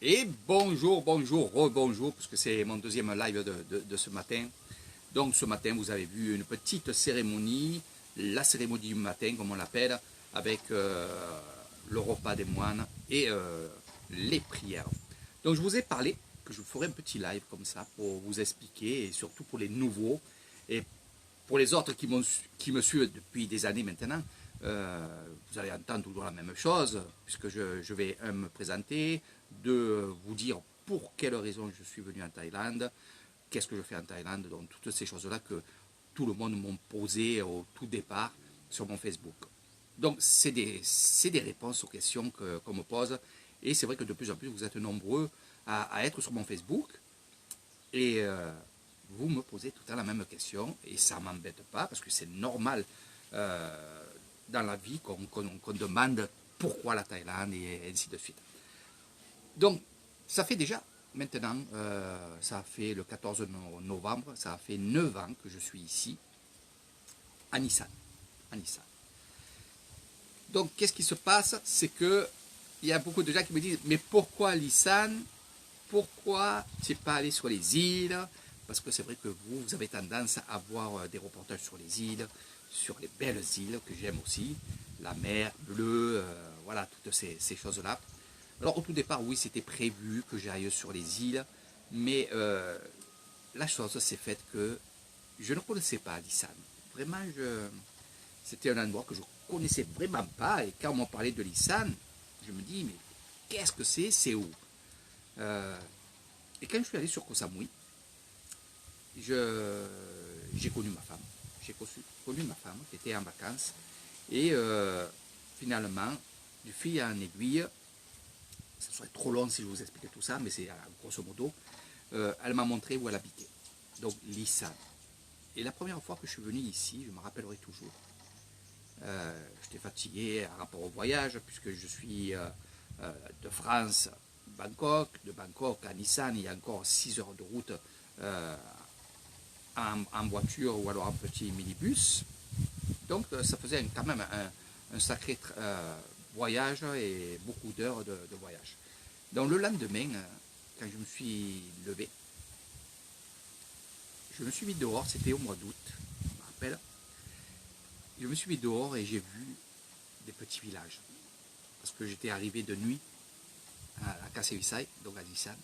Et bonjour, rebonjour, parce que c'est mon deuxième live de ce matin. Donc ce matin, vous avez vu une petite cérémonie, la cérémonie du matin, comme on l'appelle, avec le repas des moines et les prières. Donc je vous ai parlé que je vous ferai un petit live comme ça pour vous expliquer, et surtout pour les nouveaux, et pour les autres qui me suivent depuis des années maintenant. Vous allez entendre toujours la même chose, puisque je vais me présenter, de vous dire pour quelle raison je suis venu en Thaïlande, qu'est-ce que je fais en Thaïlande, donc toutes ces choses-là que tout le monde m'a posé au tout départ sur mon Facebook. Donc c'est des réponses aux questions qu'on me pose, et c'est vrai que de plus en plus vous êtes nombreux à être sur mon Facebook, et vous me posez tout le temps la même question, et ça ne m'embête pas, parce que c'est normal dans la vie qu'on demande pourquoi la Thaïlande, et ainsi de suite. Donc, ça fait déjà, maintenant, ça fait le 14 novembre, ça fait 9 ans que je suis ici, à Nissan. Donc, qu'est-ce qui se passe? C'est que il y a beaucoup de gens qui me disent, mais pourquoi Nissan? Pourquoi tu n'es pas allé sur les îles? Parce que c'est vrai que vous avez tendance à voir des reportages sur les îles, sur les belles îles que j'aime aussi, la mer bleue, voilà, toutes ces choses-là. Alors au tout départ, oui, c'était prévu que j'aille sur les îles, mais la chose s'est faite que je ne connaissais pas Nissan. Vraiment, c'était un endroit que je ne connaissais vraiment pas, et quand on m'a parlé de Nissan, je me dis, mais qu'est-ce que c'est où? Et quand je suis allé sur Koh Samui, j'ai connu ma femme. J'ai connu ma femme qui était en vacances. Et finalement, du fil en aiguille, ça serait trop long si je vous expliquais tout ça, mais c'est grosso modo, elle m'a montré où elle habitait. Donc Lissan. Et la première fois que je suis venu ici, je me rappellerai toujours, j'étais fatigué par rapport au voyage, puisque je suis de France, Bangkok, de Bangkok à Nissan, il y a encore 6 heures de route en voiture ou alors en petit minibus. Donc ça faisait quand même un sacré voyage et beaucoup d'heures de voyage. Donc le lendemain, quand je me suis levé, je me suis mis dehors, c'était au mois d'août, je me rappelle. Je me suis mis dehors et j'ai vu des petits villages. Parce que j'étais arrivé de nuit à Kassevisai, donc à Nissan.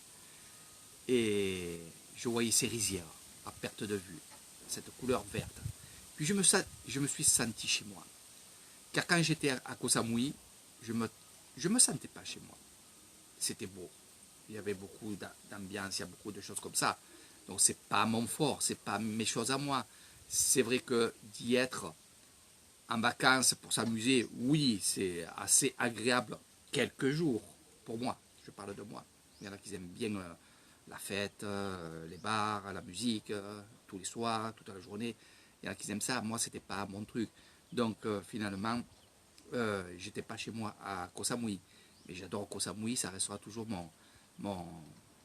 Et je voyais ces rizières à perte de vue, cette couleur verte. Puis je me suis senti chez moi. Car quand j'étais à Koh Samui, je me sentais pas chez moi. C'était beau. Il y avait beaucoup d'ambiance, il y a beaucoup de choses comme ça. Donc c'est pas mon fort, c'est pas mes choses à moi. C'est vrai que d'y être en vacances pour s'amuser, oui, c'est assez agréable quelques jours pour moi. Je parle de moi. Il y en a qui aiment bien la fête, les bars, la musique, tous les soirs, toute la journée. Il y en a qui aiment ça. Moi, c'était pas mon truc. Donc finalement, j'étais pas chez moi à Koh Samui. Mais j'adore Koh Samui, ça restera toujours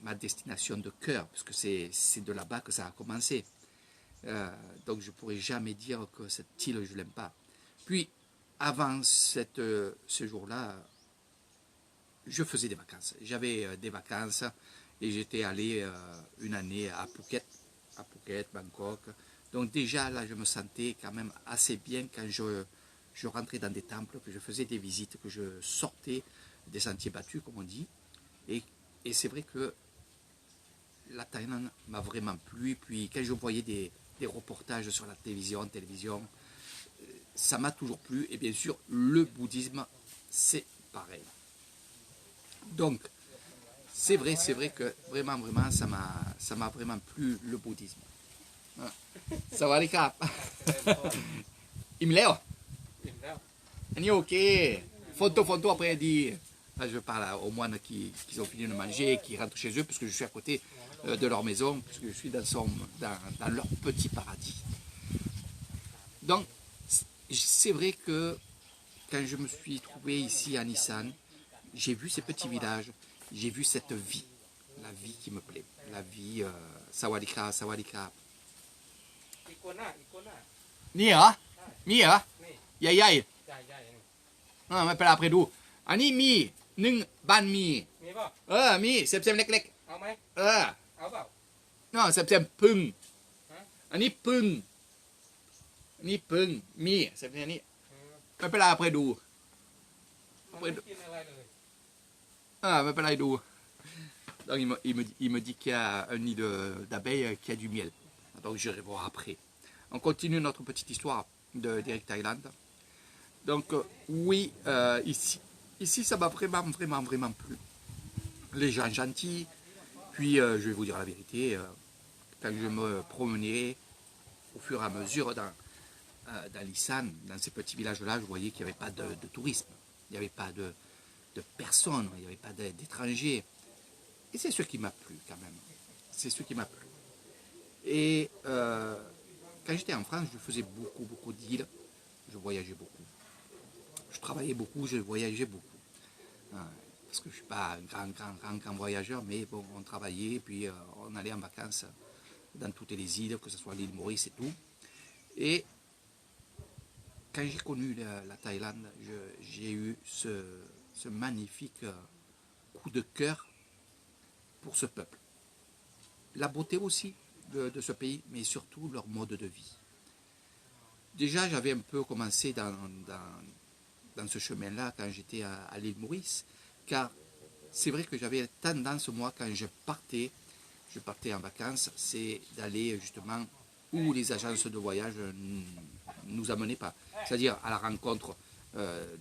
ma destination de cœur, parce que c'est de là-bas que ça a commencé. Donc je ne pourrais jamais dire que cette île, je ne l'aime pas. Puis, avant ce jour-là, je faisais des vacances. J'avais des vacances et j'étais allé une année à Phuket, Bangkok. Donc déjà, là, je me sentais quand même assez bien quand je rentrais dans des temples, que je faisais des visites, que je sortais des sentiers battus, comme on dit. Et c'est vrai que la Thaïlande m'a vraiment plu. Puis quand je voyais des reportages sur la télévision, ça m'a toujours plu. Et bien sûr, le bouddhisme, c'est pareil. Donc, c'est vrai que vraiment, ça m'a vraiment plu, le bouddhisme. Ça va les cap. Il me lève. On est ok. Photo après dit. Là, je parle aux moines qui ont fini de manger, qui rentrent chez eux, parce que je suis à côté de leur maison, puisque je suis dans leur petit paradis. Donc, c'est vrai que quand je me suis trouvé ici à Nissan, j'ai vu ces petits villages, j'ai vu cette vie, la vie qui me plaît, la vie sawadika. Ni hả? Mi hả?ใหญ่ ไม่เป็นไรaprèsดู อันนี้มี1บ้านมี มีเสียมๆเล็ก เอาไหม ๆเอาเปล่า no เสียมๆพึ่ง ฮะ อันนี้พึ่งอันนี้พึ่งมีเสียมๆนี้ไม่เป็นไรเพื่อดู มันไม่กินอะไรเลย mais pas là, donc il me dit qu'il y a un nid d'abeilles qui a du miel. Donc j'irai voir après. On continue notre petite histoire d'Eric Thaïlande. Donc oui, ici ça m'a vraiment plu. Les gens gentils. Puis je vais vous dire la vérité, quand je me promenais au fur et à mesure dans l'Isan, dans ces petits villages-là, je voyais qu'il n'y avait pas de tourisme. Il n'y avait pas de personnes, il n'y avait pas d'étrangers. Et c'est ce qui m'a plu quand même. C'est ce qui m'a plu. Et quand j'étais en France, je faisais beaucoup d'îles. Je voyageais beaucoup. Je travaillais beaucoup, je voyageais beaucoup. Parce que je ne suis pas un grand voyageur, mais bon, on travaillait, puis on allait en vacances dans toutes les îles, que ce soit l'île Maurice et tout. Et quand j'ai connu la Thaïlande, j'ai eu ce magnifique coup de cœur pour ce peuple. La beauté aussi de ce pays, mais surtout leur mode de vie. Déjà, j'avais un peu commencé dans ce chemin-là quand j'étais à l'île Maurice, car c'est vrai que j'avais tendance, moi, quand je partais en vacances, c'est d'aller justement où les agences de voyage ne nous amenaient pas. C'est-à-dire à la rencontre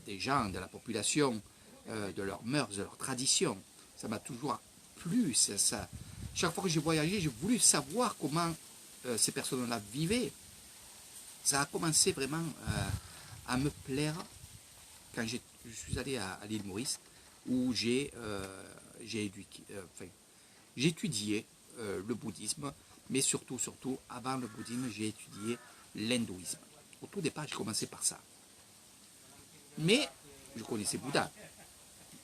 des gens, de la population, de leurs mœurs, de leurs traditions. Ça m'a toujours plu. Chaque fois que j'ai voyagé, j'ai voulu savoir comment ces personnes-là vivaient. Ça a commencé vraiment à me plaire quand je suis allé à l'île Maurice, où j'ai étudié le bouddhisme, mais surtout, avant le bouddhisme, j'ai étudié l'hindouisme. Au tout départ, j'ai commencé par ça. Mais je connaissais Bouddha.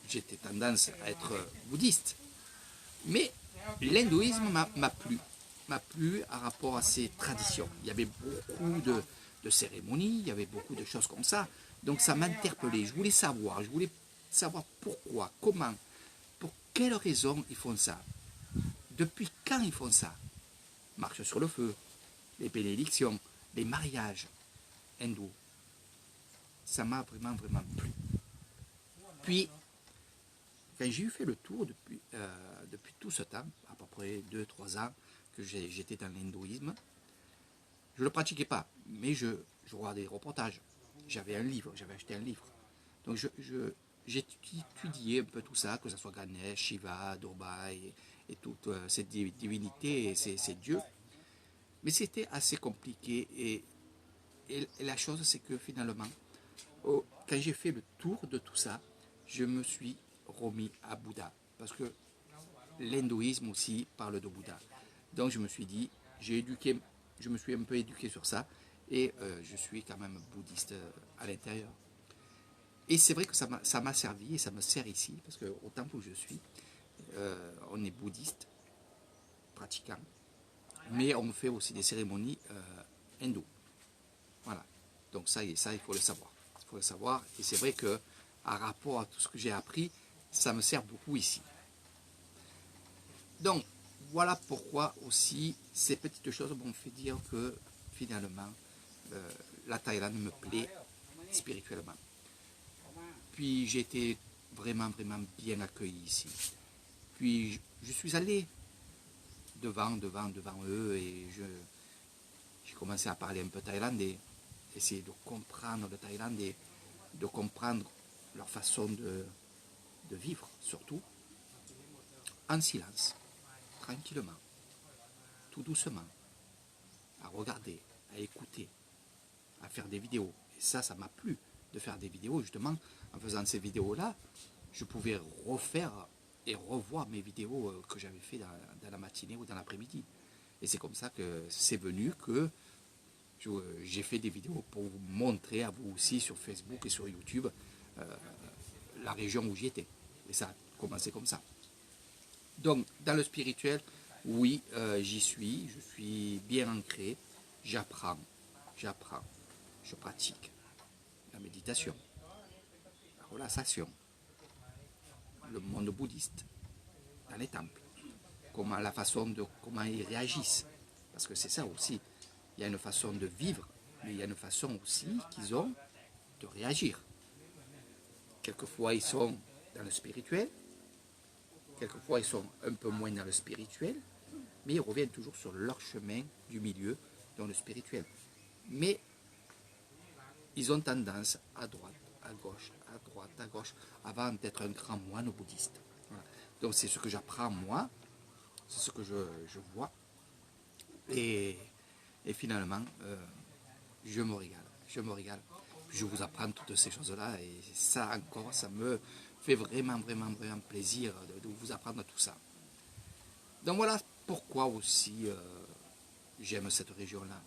J'étais tendance à être bouddhiste. Mais l'hindouisme m'a plu à rapport à ses traditions. Il y avait beaucoup de cérémonies, il y avait beaucoup de choses comme ça. Donc ça m'interpellait. Je voulais savoir pourquoi, comment, pour quelles raisons ils font ça. Depuis quand ils font ça? Marche sur le feu, les bénédictions, les mariages hindous. Ça m'a vraiment plu. Puis, quand j'ai eu fait le tour depuis tout ce temps, à peu près 2-3 ans que j'étais dans l'hindouisme, je ne le pratiquais pas, mais je regardais des reportages. J'avais acheté un livre. Donc j'ai étudié un peu tout ça, que ce soit Ganesh, Shiva, Durga et toutes ces divinités et ces dieux. Mais c'était assez compliqué et la chose c'est que finalement, quand j'ai fait le tour de tout ça, je me suis remis à Bouddha. Parce que l'hindouisme aussi parle de Bouddha. Donc je me suis dit, je me suis un peu éduqué sur ça et je suis quand même bouddhiste à l'intérieur. Et c'est vrai que ça m'a servi et ça me sert ici, parce qu'au temple où je suis, on est bouddhiste, pratiquant, mais on fait aussi des cérémonies hindoues. Voilà. Donc ça, il faut le savoir. Il faut le savoir. Et c'est vrai que, à rapport à tout ce que j'ai appris, ça me sert beaucoup ici. Donc, voilà pourquoi aussi ces petites choses m'ont fait dire que finalement, la Thaïlande me plaît spirituellement. Puis j'ai été vraiment bien accueilli ici. Puis je suis allé devant eux et j'ai commencé à parler un peu thaïlandais, essayer de comprendre le thaïlandais, de comprendre leur façon de vivre, surtout en silence, tranquillement, tout doucement, à regarder, à écouter, à faire des vidéos. Et ça m'a plu de faire des vidéos. Justement, en faisant ces vidéos-là, je pouvais refaire et revoir mes vidéos que j'avais fait dans la matinée ou dans l'après-midi. Et c'est comme ça que c'est venu que j'ai fait des vidéos pour vous montrer à vous aussi sur Facebook et sur YouTube la région où j'y étais. Et ça a commencé comme ça. Donc, dans le spirituel, oui, j'y suis, je suis bien ancré, j'apprends, je pratique la méditation, la relaxation, le monde bouddhiste, dans les temples, la façon de comment ils réagissent. Parce que c'est ça aussi. Il y a une façon de vivre, mais il y a une façon aussi qu'ils ont de réagir. Quelquefois, ils sont dans le spirituel, quelquefois, ils sont un peu moins dans le spirituel, mais ils reviennent toujours sur leur chemin du milieu, dans le spirituel. Mais ils ont tendance à droite, à gauche, à droite, à gauche, avant d'être un grand moine bouddhiste. Voilà. Donc c'est ce que j'apprends moi, c'est ce que je vois, et finalement, je me régale, je me régale. Je vous apprends toutes ces choses-là, et ça encore, ça me fait vraiment, vraiment, vraiment plaisir de vous apprendre tout ça. Donc voilà pourquoi aussi j'aime cette région-là.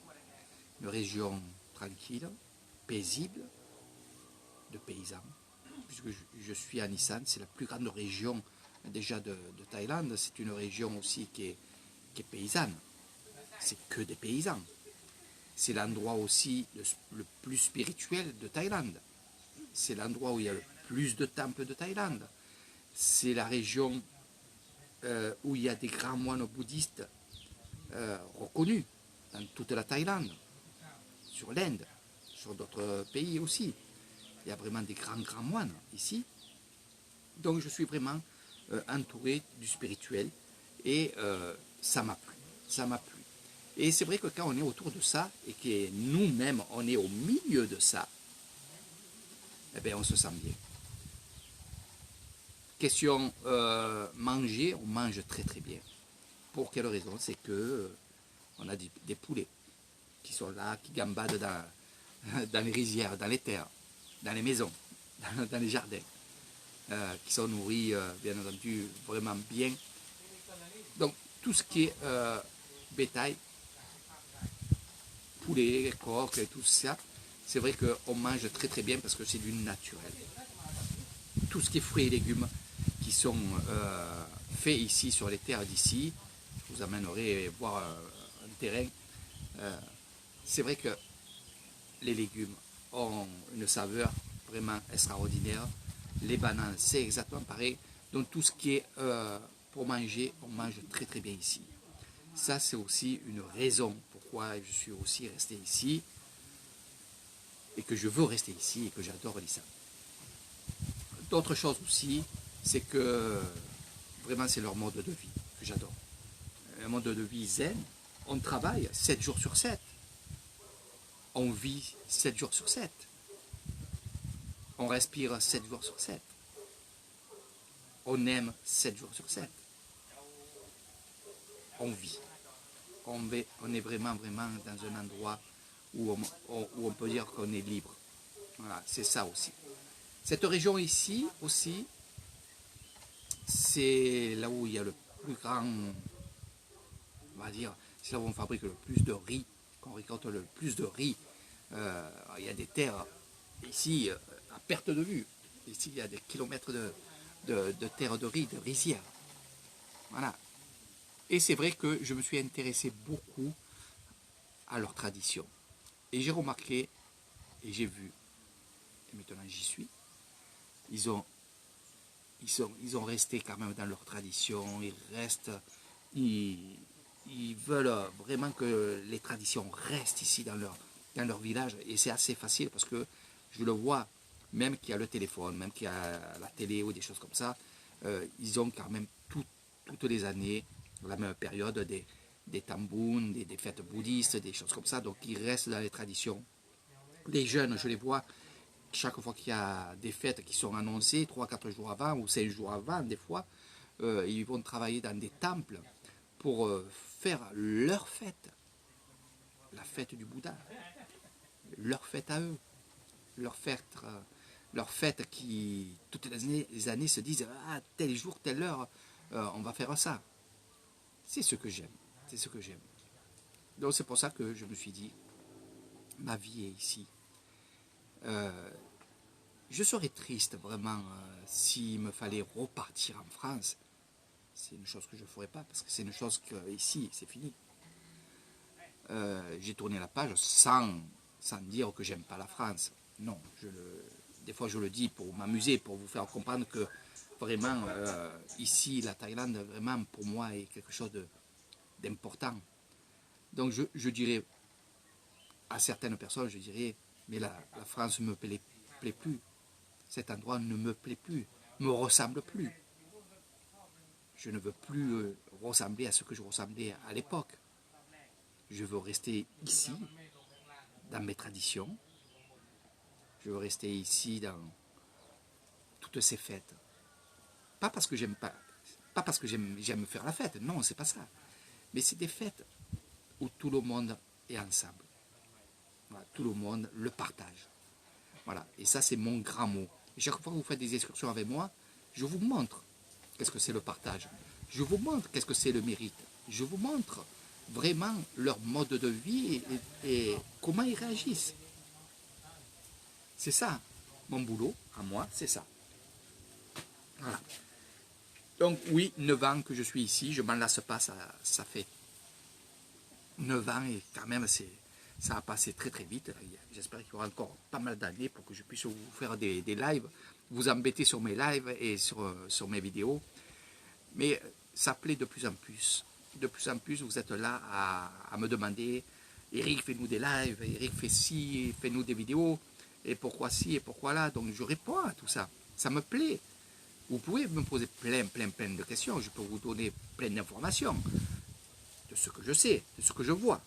Une région tranquille, paisible, de paysans. Puisque je suis à Nissan, c'est la plus grande région déjà de Thaïlande. C'est une région aussi qui est paysanne. C'est que des paysans. C'est l'endroit aussi le plus spirituel de Thaïlande. C'est l'endroit où il y a le plus de temples de Thaïlande. C'est la région où il y a des grands moines bouddhistes reconnus dans toute la Thaïlande, sur l'Inde, sur d'autres pays aussi. Il y a vraiment des grands moines ici. Donc je suis vraiment entouré du spirituel et ça m'a plu. Ça m'a plu. Et c'est vrai que quand on est autour de ça et que nous-mêmes on est au milieu de ça, eh bien on se sent bien. Question manger, on mange très très bien. Pour quelle raison? C'est que on a des poulets qui sont là, qui gambadent dans les rizières, dans les terres, dans les maisons, dans les jardins, qui sont nourris, bien entendu, vraiment bien. Donc, tout ce qui est bétail, poulet, coq et tout ça, c'est vrai qu'on mange très très bien parce que c'est du naturel. Tout ce qui est fruits et légumes qui sont faits ici sur les terres d'ici, je vous amènerai voir un terrain. C'est vrai que les légumes ont une saveur vraiment extraordinaire. Les bananes, c'est exactement pareil. Donc tout ce qui est pour manger, on mange très très bien ici. Ça, c'est aussi une raison pourquoi je suis aussi resté ici et que je veux rester ici et que j'adore Lissa. D'autres choses aussi, c'est que vraiment c'est leur mode de vie que j'adore. Un mode de vie zen. On travaille 7 jours sur 7. On vit 7 jours sur 7. On respire 7 jours sur 7. On aime 7 jours sur 7. On vit. On est vraiment, vraiment dans un endroit où on peut dire qu'on est libre. Voilà, c'est ça aussi. Cette région ici aussi, c'est là où il y a le plus grand, on va dire, c'est là où on fabrique le plus de riz, qu'on récolte le plus de riz. Il y a des terres ici à perte de vue. Ici, il y a des kilomètres de terres de riz, de rizières. Voilà. Et c'est vrai que je me suis intéressé beaucoup à leur tradition. Et j'ai remarqué, et j'ai vu, et maintenant j'y suis, ils ont resté quand même dans leur tradition, ils veulent vraiment que les traditions restent ici dans leur village. Et c'est assez facile parce que je le vois, même qu'il y a le téléphone, même qu'il y a la télé ou des choses comme ça, ils ont quand même toutes les années, la même période, des tambouns, des fêtes bouddhistes, des choses comme ça. Donc ils restent dans les traditions. Les jeunes, je les vois, chaque fois qu'il y a des fêtes qui sont annoncées, 3-4 jours avant ou 5 jours avant, des fois, ils vont travailler dans des temples pour faire leur fête, la fête du Bouddha, leur fête à eux, leur fête qui, toutes les années se disent, ah, tel jour, telle heure, on va faire ça. C'est ce que j'aime, c'est ce que j'aime. Donc c'est pour ça que je me suis dit, ma vie est ici. Je serais triste vraiment s'il me fallait repartir en France. C'est une chose que je ne ferais pas parce que c'est une chose que ici c'est fini. J'ai tourné la page sans dire que j'aime pas la France. Non, des fois je le dis pour m'amuser, pour vous faire comprendre que vraiment, ici, la Thaïlande, vraiment, pour moi, est quelque chose d'important. Donc je dirais à certaines personnes, je dirais, mais la France ne me plaît plus. Cet endroit ne me plaît plus, me ressemble plus. Je ne veux plus ressembler à ce que je ressemblais à l'époque. Je veux rester ici, dans mes traditions. Je veux rester ici dans toutes ces fêtes. Pas parce que j'aime pas parce que j'aime faire la fête, non, c'est pas ça. Mais c'est des fêtes où tout le monde est ensemble. Voilà, tout le monde le partage. Voilà, et ça c'est mon grand mot. Et chaque fois que vous faites des excursions avec moi, je vous montre qu'est-ce que c'est le partage. Je vous montre qu'est-ce que c'est le mérite. Je vous montre vraiment leur mode de vie et comment ils réagissent. C'est ça, mon boulot, à moi, c'est ça. Voilà. Donc oui, 9 ans que je suis ici, je ne m'en lasse pas, ça fait 9 ans et quand même ça a passé très très vite. J'espère qu'il y aura encore pas mal d'années pour que je puisse vous faire des lives, vous embêter sur mes lives et sur mes vidéos. Mais ça plaît de plus en plus. De plus en plus, vous êtes là à me demander, Eric, fais-nous des lives, Eric, fais ci, fais-nous des vidéos, et pourquoi ci, et pourquoi là. Donc je réponds à tout ça. Ça me plaît. Vous pouvez me poser plein de questions. Je peux vous donner plein d'informations de ce que je sais, de ce que je vois.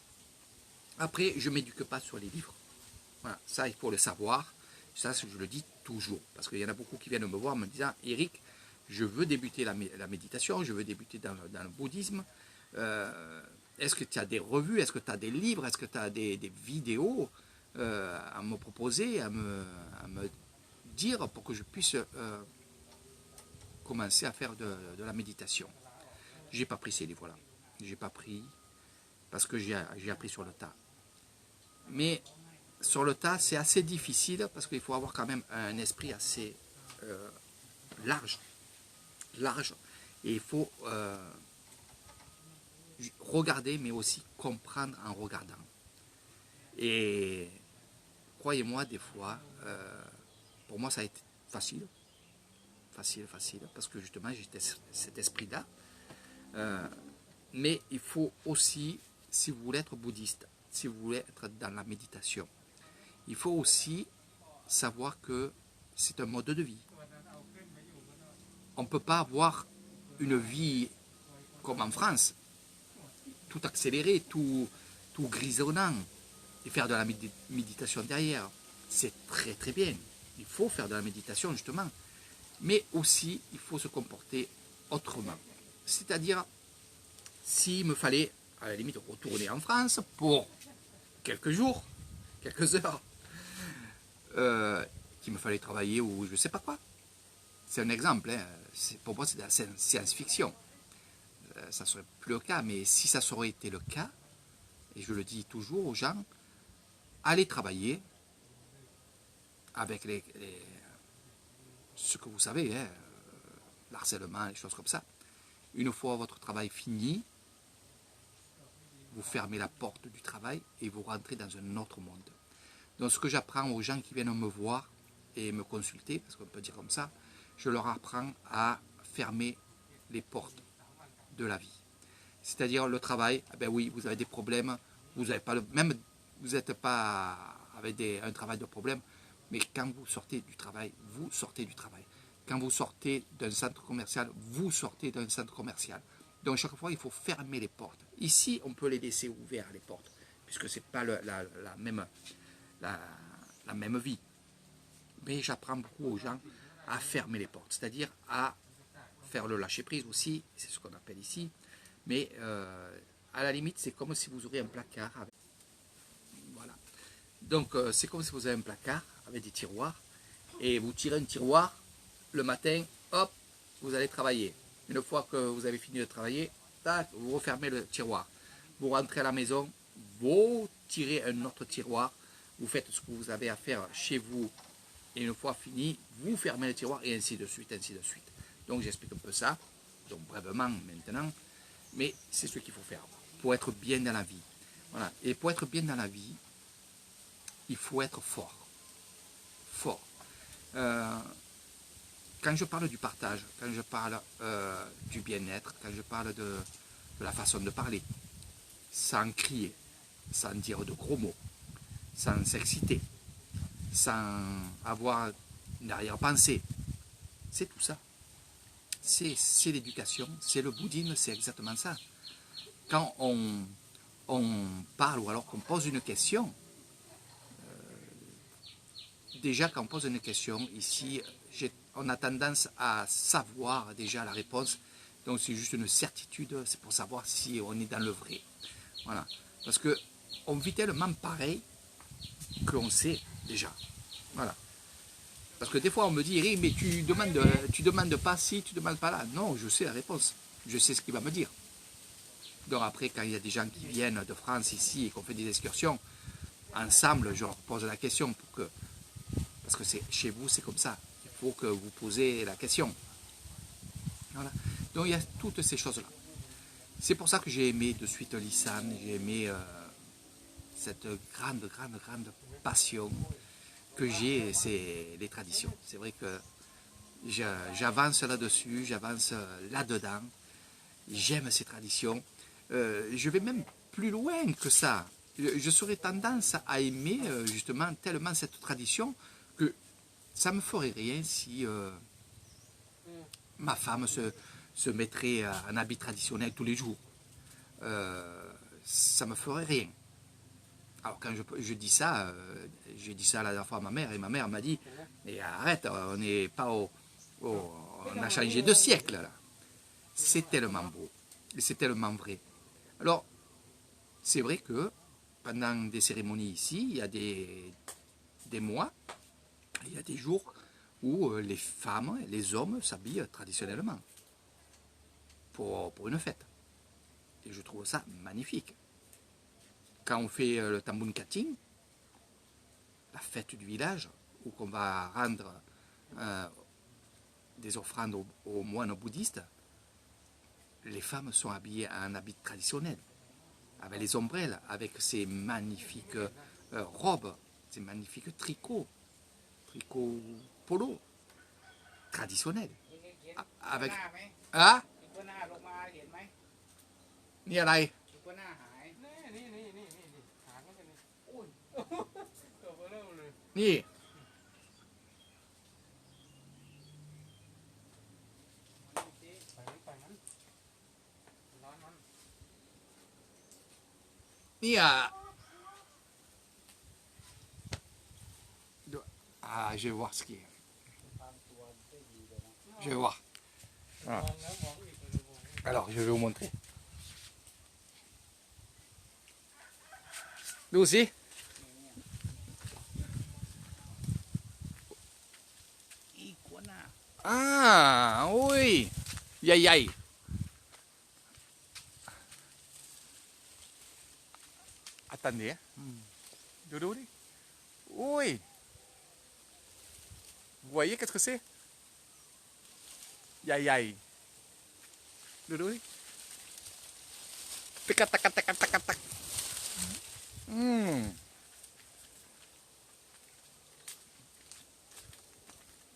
Après, je ne m'éduque pas sur les livres. Voilà, ça, il faut le savoir. Ça, je le dis toujours. Parce qu'il y en a beaucoup qui viennent me voir en me disant, Eric, je veux débuter la méditation, je veux débuter dans le bouddhisme. Est-ce que tu as des revues, est-ce que tu as des livres, est-ce que tu as des vidéos à me proposer, à me dire pour que je puisse commencer à faire de la méditation. Je n'ai pas pris ces livres-là. Je n'ai pas pris parce que j'ai appris sur le tas. Mais sur le tas, c'est assez difficile parce qu'il faut avoir quand même un esprit assez large. Et il faut regarder, mais aussi comprendre en regardant. Et croyez-moi, des fois, pour moi, ça a été facile, parce que justement, j'ai cet esprit-là. Mais il faut aussi, si vous voulez être bouddhiste, si vous voulez être dans la méditation, il faut aussi savoir que c'est un mode de vie. On ne peut pas avoir une vie comme en France, tout accéléré, tout grisonnant, et faire de la méditation derrière. C'est très très bien. Il faut faire de la méditation justement. Mais aussi, il faut se comporter autrement. C'est-à-dire, s'il me fallait, à la limite, retourner en France pour quelques jours, quelques heures, qu'il me fallait travailler ou je ne sais pas quoi. C'est un exemple. Hein. Pour moi, c'est de la science-fiction. Ça ne serait plus le cas. Mais si ça aurait été le cas, et je le dis toujours aux gens, allez travailler avec ce que vous savez, hein, l'harcèlement, les choses comme ça. Une fois votre travail fini, vous fermez la porte du travail et vous rentrez dans un autre monde. Donc ce que j'apprends aux gens qui viennent me voir et me consulter, parce qu'on peut dire comme ça, je leur apprends à fermer les portes de la vie. C'est-à-dire le travail, eh ben oui, vous avez des problèmes, vous n'avez pas même vous n'êtes pas avec un travail de problème, mais quand vous sortez du travail, vous sortez du travail. Quand vous sortez d'un centre commercial, vous sortez d'un centre commercial. Donc chaque fois, il faut fermer les portes. Ici, on peut les laisser ouvertes, les portes, puisque ce n'est pas la même vie. Mais j'apprends beaucoup aux gens à fermer les portes, c'est-à-dire à faire le lâcher-prise aussi, c'est ce qu'on appelle ici. Mais à la limite, c'est comme si vous auriez un placard. Voilà. Donc c'est comme si vous avez un placard avec des tiroirs, et vous tirez un tiroir, le matin, hop, vous allez travailler. Une fois que vous avez fini de travailler, tac, vous refermez le tiroir. Vous rentrez à la maison, vous tirez un autre tiroir, vous faites ce que vous avez à faire chez vous, et une fois fini, vous fermez le tiroir, et ainsi de suite, ainsi de suite. Donc j'explique un peu ça, donc brièvement maintenant, mais c'est ce qu'il faut faire pour être bien dans la vie. Voilà. Et pour être bien dans la vie, il faut être fort. Fort. Quand je parle du partage, quand je parle du bien-être, quand je parle de la façon de parler, sans crier, sans dire de gros mots, sans s'exciter, sans avoir une arrière-pensée, c'est tout ça. C'est l'éducation, c'est le bouddhisme, c'est exactement ça. Quand on parle ou alors qu'on pose une question, déjà quand on pose une question, ici, on a tendance à savoir déjà la réponse, donc c'est juste une certitude, c'est pour savoir si on est dans le vrai. Voilà. Parce qu'on vit tellement pareil qu'on sait déjà. Voilà. Parce que des fois on me dit, Eric, mais tu demandes pas ci, tu demandes pas là. Non, je sais la réponse. Je sais ce qu'il va me dire. Donc après, quand il y a des gens qui viennent de France ici et qu'on fait des excursions, ensemble, je leur pose la question pour que. Parce que chez vous, c'est comme ça. Il faut que vous posez la question. Voilà. Donc il y a toutes ces choses-là. C'est pour ça que j'ai aimé de suite l'Isan, j'ai aimé cette grande passion que j'ai, c'est les traditions. C'est vrai que j'avance là-dessus, j'avance là-dedans, j'aime ces traditions. Je vais même plus loin que ça. Je serais tendance à aimer justement tellement cette tradition que ça me ferait rien si ma femme se mettrait en habit traditionnel tous les jours. Ça me ferait rien. Alors quand je dis ça, j'ai dit ça la dernière fois à ma mère, et ma mère m'a dit, mais arrête, on n'est pas on a changé de siècle là. C'est tellement beau, et c'est tellement vrai. Alors, c'est vrai que pendant des cérémonies ici, il y a des mois, il y a des jours où les femmes et les hommes s'habillent traditionnellement pour une fête. Et je trouve ça magnifique. Quand on fait le Tambun Kating, la fête du village, où on va rendre des offrandes aux moines bouddhistes, les femmes sont habillées en habit traditionnel, avec les ombrelles, avec ces magnifiques robes, ces magnifiques tricots polo, traditionnels. Avec... Ah ตัวหน้าลงมาเห็นไหม นี่อะไร ตัวหน้าหาย นี่หางมันเป็นอุ้ยตัวเบลอเลย นี่ ไปมันร้อนมัน นี่อ่ะ Ah, je vais voir ce qui est. ตามตัวได้ดีเลยนะ Je vais voir. มองแล้วมองอีกเลยมอง Alors, je vais vous montrer. Nous aussi. Iguana. Ah, oui. Yay, yay. Attendez. Hein. Dodo, oui. Vous voyez qu'est-ce que c'est? Yay, yay. Dodo. Tac, tac, tac, tac, tac, tac.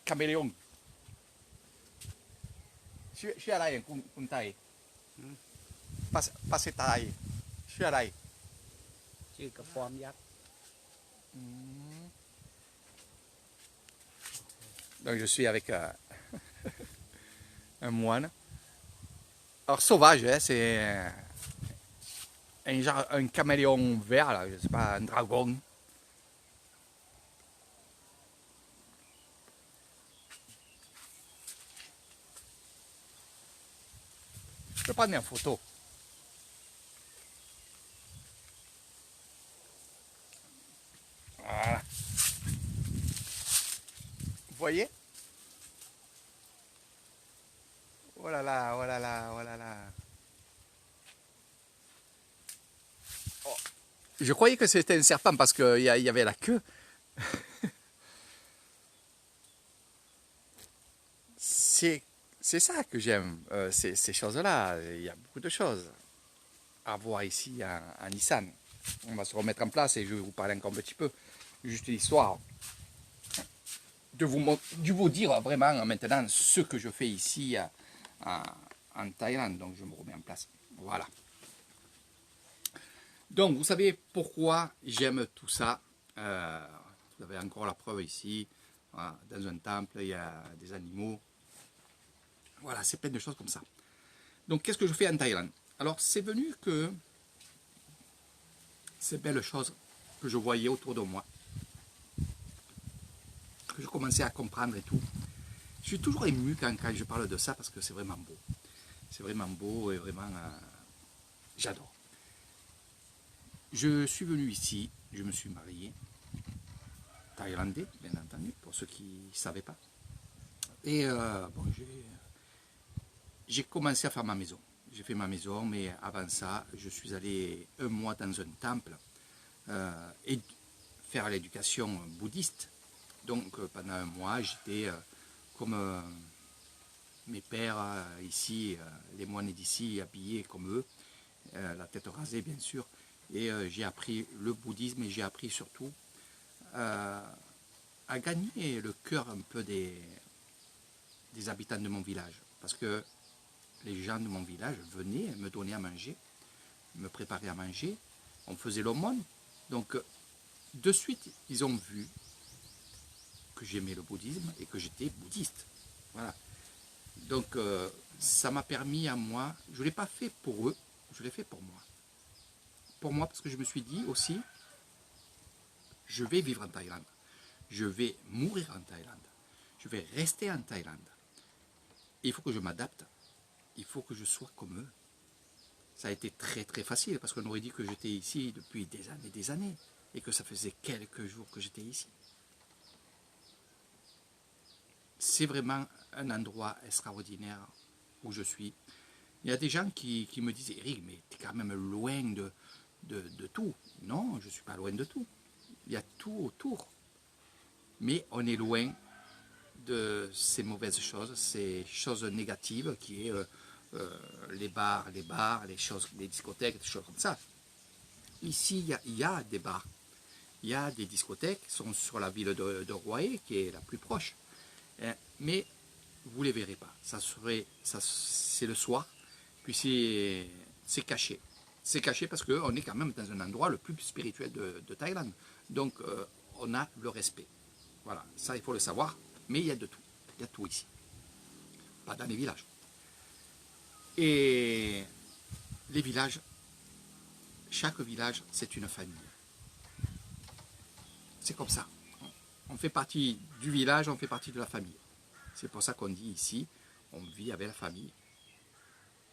Caméléon. ชื่ออะไรอย่างคุณไทยภาษาไทยชื่ออะไร ชื่อกระปอมยักษ์ Donc je suis avec un moine. Alors sauvage, hein, c'est un caméléon vert, là, je sais pas, un dragon. Je peux prendre une photo. Voilà. Vous voyez? Oh là là, oh là là, oh là là. Oh. Je croyais que c'était un serpent parce qu'il y avait la queue. C'est ça que j'aime, ces choses-là. Il y a beaucoup de choses à voir ici en Isan. On va se remettre en place et je vais vous parler encore un petit peu. Juste l'histoire de vous dire vraiment maintenant ce que je fais ici en Thaïlande. Donc je me remets en place. Voilà. Donc vous savez pourquoi j'aime tout ça. Vous avez encore la preuve ici. Voilà, dans un temple, il y a des animaux. Voilà, c'est plein de choses comme ça. Donc qu'est-ce que je fais en Thaïlande? Alors c'est venu que ces belles choses que je voyais autour de moi, que je commençais à comprendre et tout. Je suis toujours ému quand je parle de ça parce que c'est vraiment beau. C'est vraiment beau et vraiment, j'adore. Je suis venu ici, je me suis marié, thaïlandais, bien entendu, pour ceux qui ne savaient pas. Et bon, j'ai commencé à faire ma maison. J'ai fait ma maison, mais avant ça, je suis allé un mois dans un temple et faire l'éducation bouddhiste. Donc pendant un mois, j'étais comme mes pères ici, les moines d'ici, habillés comme eux, la tête rasée bien sûr. Et j'ai appris le bouddhisme et j'ai appris surtout à gagner le cœur un peu des habitants de mon village. Parce que les gens de mon village venaient me donner à manger, me préparer à manger, on faisait l'aumône. Donc de suite, ils ont vu que j'aimais le bouddhisme et que j'étais bouddhiste. Voilà. Donc ça m'a permis à moi, je ne l'ai pas fait pour eux, je l'ai fait pour moi. Pour moi parce que je me suis dit aussi, je vais vivre en Thaïlande, je vais mourir en Thaïlande, je vais rester en Thaïlande. Et il faut que je m'adapte, il faut que je sois comme eux. Ça a été très très facile parce qu'on aurait dit que j'étais ici depuis des années et que ça faisait quelques jours que j'étais ici. C'est vraiment un endroit extraordinaire où je suis. Il y a des gens qui me disent, Eric, mais tu es quand même loin de tout. Non, je ne suis pas loin de tout. Il y a tout autour. Mais on est loin de ces mauvaises choses, ces choses négatives qui est les bars, les discothèques, des choses comme ça. Ici, il y a des bars. Il y a des discothèques qui sont sur la ville de Hue, qui est la plus proche. Mais vous ne les verrez pas. C'est le soir, puis c'est caché. C'est caché parce qu'on est quand même dans un endroit le plus spirituel de Thaïlande. Donc on a le respect. Voilà, ça il faut le savoir. Mais il y a de tout. Il y a tout ici. Pas dans les villages. Et les villages, chaque village, c'est une famille. C'est comme ça. On fait partie du village, on fait partie de la famille. C'est pour ça qu'on dit ici, on vit avec la famille.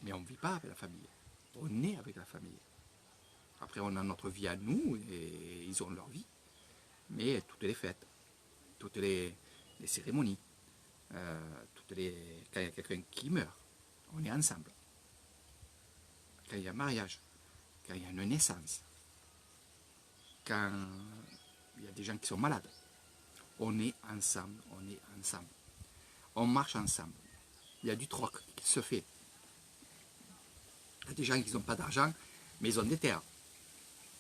Mais on ne vit pas avec la famille. On est avec la famille. Après, on a notre vie à nous et ils ont leur vie. Mais toutes les fêtes, toutes les cérémonies, quand il y a quelqu'un qui meurt, on est ensemble. Quand il y a un mariage, quand il y a une naissance, quand il y a des gens qui sont malades, on est ensemble, on est ensemble. On marche ensemble. Il y a du troc qui se fait. Il y a des gens qui n'ont pas d'argent, mais ils ont des terres.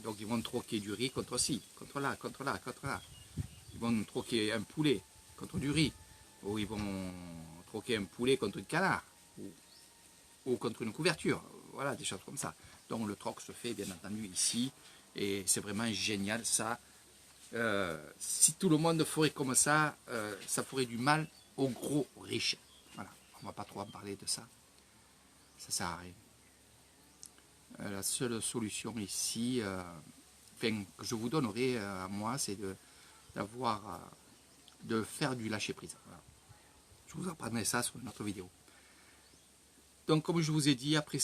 Donc ils vont troquer du riz contre ci, contre là, contre là, contre là. Ils vont troquer un poulet contre du riz. Ou ils vont troquer un poulet contre un canard. Ou contre une couverture. Voilà, des choses comme ça. Donc le troc se fait bien entendu ici. Et c'est vraiment génial ça. Si tout le monde ferait comme ça, ça ferait du mal aux gros riches. Voilà, on ne va pas trop en parler de ça. Ça sert à rien. La seule solution ici, que je vous donnerai à moi, c'est de faire du lâcher prise. Voilà. Je vous apprendrai ça sur une autre vidéo. Donc comme je vous ai dit, après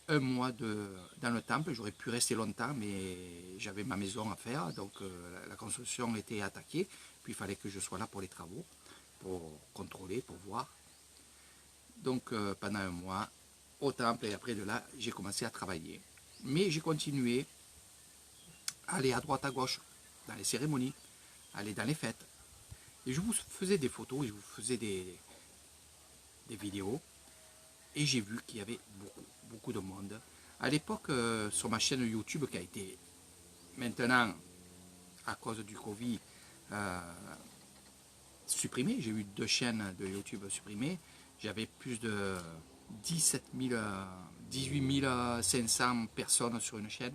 un mois dans le temple, j'aurais pu rester longtemps, mais j'avais ma maison à faire, donc la construction était attaquée, puis il fallait que je sois là pour les travaux, pour contrôler, pour voir. Donc pendant un mois, au temple, et après de là, j'ai commencé à travailler. Mais j'ai continué à aller à droite, à gauche, dans les cérémonies, aller dans les fêtes. Et je vous faisais des photos, je vous faisais des vidéos, et j'ai vu qu'il y avait beaucoup de monde. À l'époque, sur ma chaîne YouTube, qui a été maintenant, à cause du Covid, supprimées. J'ai eu 2 chaînes de YouTube supprimées. J'avais plus de 18 500 personnes sur une chaîne.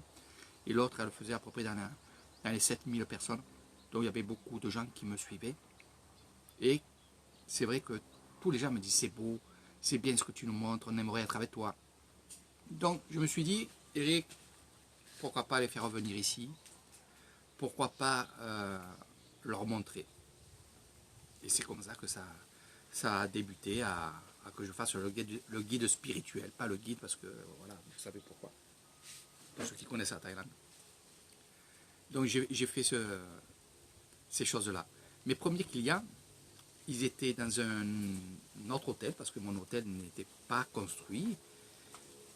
Et l'autre, elle faisait à peu près dans les 7000 personnes. Donc il y avait beaucoup de gens qui me suivaient. Et c'est vrai que tous les gens me disent c'est beau, c'est bien ce que tu nous montres, on aimerait être avec toi. Donc je me suis dit, Eric, pourquoi pas les faire revenir ici? Pourquoi pas leur montrer? Et c'est comme ça que ça a débuté à que je fasse le guide spirituel. Pas le guide parce que, voilà, vous savez pourquoi. Pour ceux qui connaissent la Thaïlande. Donc j'ai fait ces choses-là. Mes premiers clients, ils étaient dans un autre hôtel, parce que mon hôtel n'était pas construit.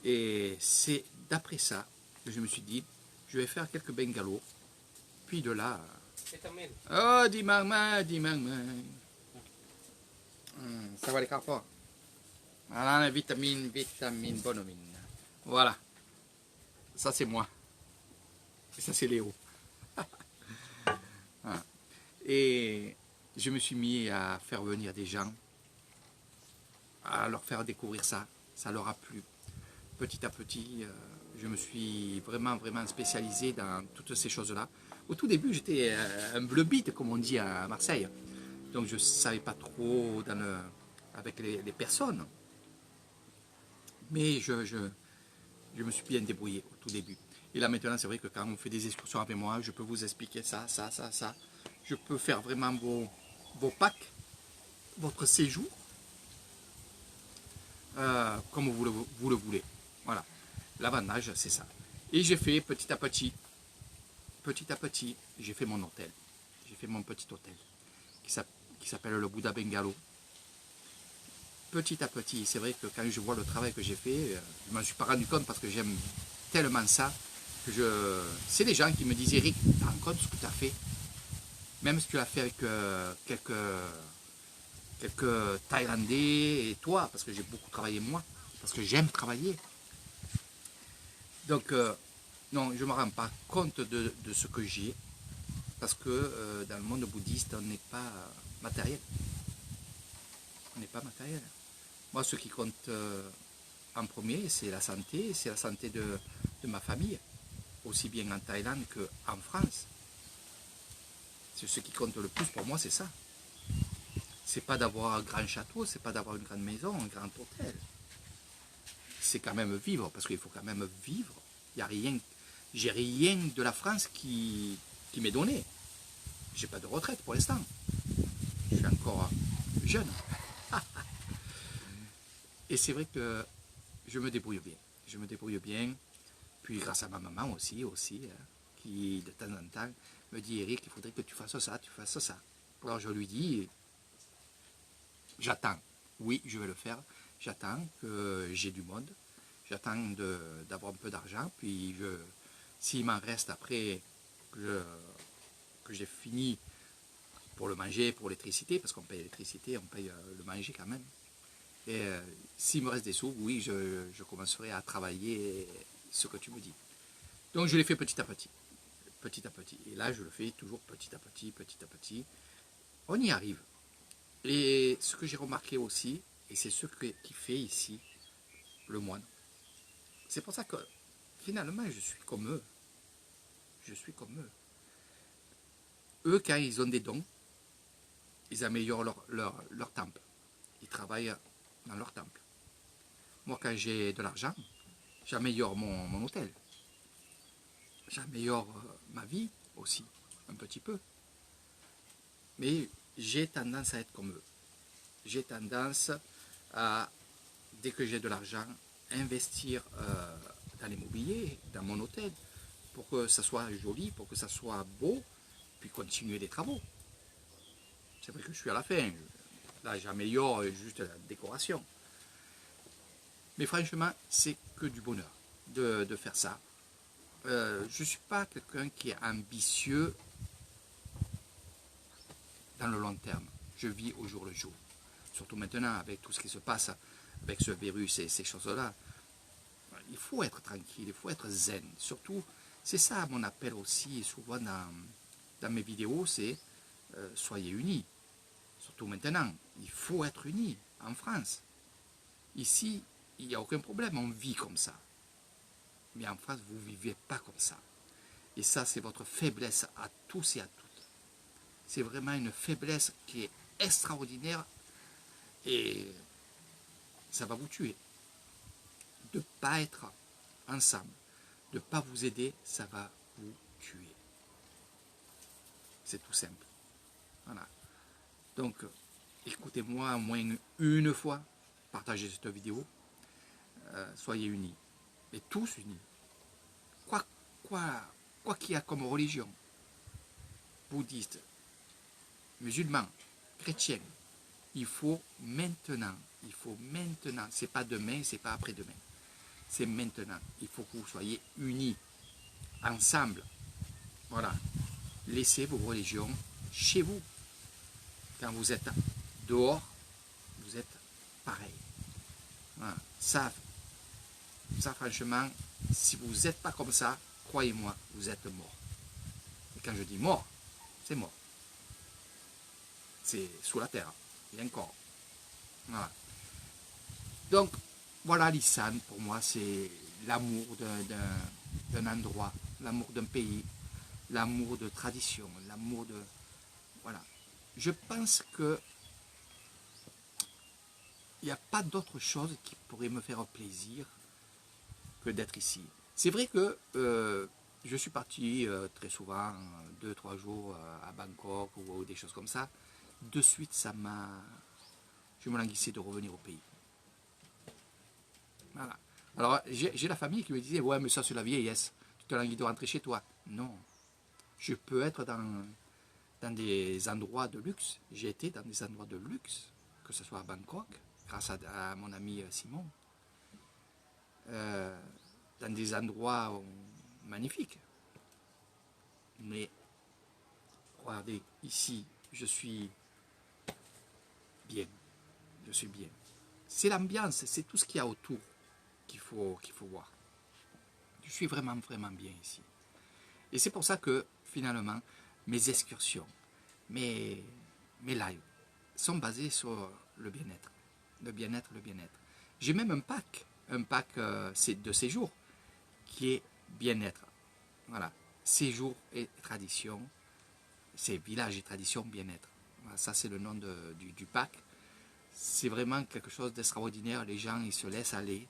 Et c'est d'après ça que je me suis dit, je vais faire quelques bungalows. Puis de là... Vitamine. Oh, dis maman. Ça va les carpes. Voilà, la vitamine, bonhomine. Voilà. Ça c'est moi. Et ça c'est Léo. Voilà. Et je me suis mis à faire venir des gens, à leur faire découvrir ça. Ça leur a plu. Petit à petit, je me suis vraiment spécialisé dans toutes ces choses-là. Au tout début, j'étais un bleu bite, comme on dit à Marseille. Donc je ne savais pas trop avec les personnes. Mais je me suis bien débrouillé au tout début. Et là maintenant, c'est vrai que quand on fait des excursions avec moi, je peux vous expliquer ça. Je peux faire vraiment vos packs, votre séjour, comme vous le voulez. Voilà. L'avantage, c'est ça. Et j'ai fait petit à petit, j'ai fait mon hôtel. J'ai fait mon petit hôtel qui s'appelle le Bouddha Bungalow. Petit à petit, c'est vrai que quand je vois le travail que j'ai fait, je ne m'en suis pas rendu compte parce que j'aime tellement ça que c'est des gens qui me disent Eric, tu te rends compte de ce que tu as fait? Même si tu l'as fait avec quelques Thaïlandais et toi, parce que j'ai beaucoup travaillé moi, parce que j'aime travailler. Donc, non, je ne me rends pas compte de ce que j'ai, parce que dans le monde bouddhiste, on n'est pas matériel. On n'est pas matériel. Moi, ce qui compte en premier, c'est la santé de ma famille, aussi bien en Thaïlande qu'en France. C'est ce qui compte le plus pour moi, c'est ça. C'est pas d'avoir un grand château, c'est pas d'avoir une grande maison, un grand hôtel. C'est quand même vivre, parce qu'il faut quand même vivre. Il y a rien, j'ai rien de la France qui m'est donné. J'ai pas de retraite pour l'instant. Je suis encore jeune. Et c'est vrai que je me débrouille bien. Je me débrouille bien. Puis grâce à ma maman aussi, qui de temps en temps me dit Eric, il faudrait que tu fasses ça, tu fasses ça. Alors je lui dis, j'attends. Oui, je vais le faire. J'attends que j'ai du monde. J'attends d'avoir un peu d'argent. Puis s'il m'en reste après que j'ai fini pour le manger, pour l'électricité, parce qu'on paye l'électricité, on paye le manger quand même. Et s'il me reste des sous, oui, je commencerai à travailler ce que tu me dis. Donc je l'ai fait petit à petit. Petit à petit. Et là, je le fais toujours petit à petit. On y arrive. Et ce que j'ai remarqué aussi, et c'est ce qui fait ici le moine, c'est pour ça que finalement, je suis comme eux. Je suis comme eux. Eux, quand ils ont des dons, ils améliorent leur temple. Ils travaillent dans leur temple. Moi, quand j'ai de l'argent, j'améliore mon hôtel. J'améliore ma vie aussi, un petit peu. Mais j'ai tendance à être comme eux. J'ai tendance à, dès que j'ai de l'argent, investir dans l'immobilier, dans mon hôtel, pour que ça soit joli, pour que ça soit beau, puis continuer les travaux. C'est vrai que je suis à la fin. Là, j'améliore juste la décoration. Mais franchement, c'est que du bonheur de faire ça. Je ne suis pas quelqu'un qui est ambitieux dans le long terme. Je vis au jour le jour. Surtout maintenant, avec tout ce qui se passe, avec ce virus et ces choses-là. Il faut être tranquille, il faut être zen. Surtout, c'est ça mon appel aussi, souvent dans mes vidéos, c'est soyez unis. surtout maintenant, il faut être unis en France. Ici, il n'y a aucun problème, on vit comme ça. Mais en France, vous ne vivez pas comme ça. Et ça, c'est votre faiblesse à tous et à toutes. C'est vraiment une faiblesse qui est extraordinaire et ça va vous tuer. De ne pas être ensemble, de ne pas vous aider, ça va vous tuer. C'est tout simple. Voilà. Donc, écoutez-moi au moins une fois, partagez cette vidéo, soyez unis, et tous unis. Quoi qu'il y a comme religion, bouddhiste, musulman, chrétien, il faut maintenant, c'est pas demain, c'est pas après-demain, c'est maintenant. Il faut que vous soyez unis, ensemble. Voilà. Laissez vos religions chez vous. Quand vous êtes dehors, vous êtes pareil. Voilà. Ça, franchement, si vous n'êtes pas comme ça, croyez-moi, vous êtes mort. Et quand je dis mort, c'est mort. C'est sous la terre, et encore. Voilà. Donc, voilà l'Islam, pour moi, c'est l'amour d'un endroit, l'amour d'un pays, l'amour de tradition, l'amour de... Voilà. Je pense que il n'y a pas d'autre chose qui pourrait me faire plaisir que d'être ici. C'est vrai que je suis parti très souvent, 2-3 jours à Bangkok ou des choses comme ça. De suite, je me languissais de revenir au pays. Voilà. Alors, j'ai la famille qui me disait, ouais, mais ça c'est la vieillesse, tu te languis de rentrer chez toi. Non, je peux être dans des endroits de luxe. J'ai été dans des endroits de luxe, que ce soit à Bangkok, grâce à mon ami Simon, dans des endroits magnifiques. Mais, regardez, ici, je suis bien. Je suis bien. C'est l'ambiance, c'est tout ce qu'il y a autour qu'il faut voir. Je suis vraiment, vraiment bien ici. Et c'est pour ça que, finalement, mes excursions, mes lives sont basés sur le bien-être. Le bien-être, le bien-être. J'ai même un pack de séjour qui est bien-être. Voilà. Séjour et tradition, c'est village et tradition bien-être. Voilà, ça, c'est le nom du pack. C'est vraiment quelque chose d'extraordinaire. Les gens, ils se laissent aller.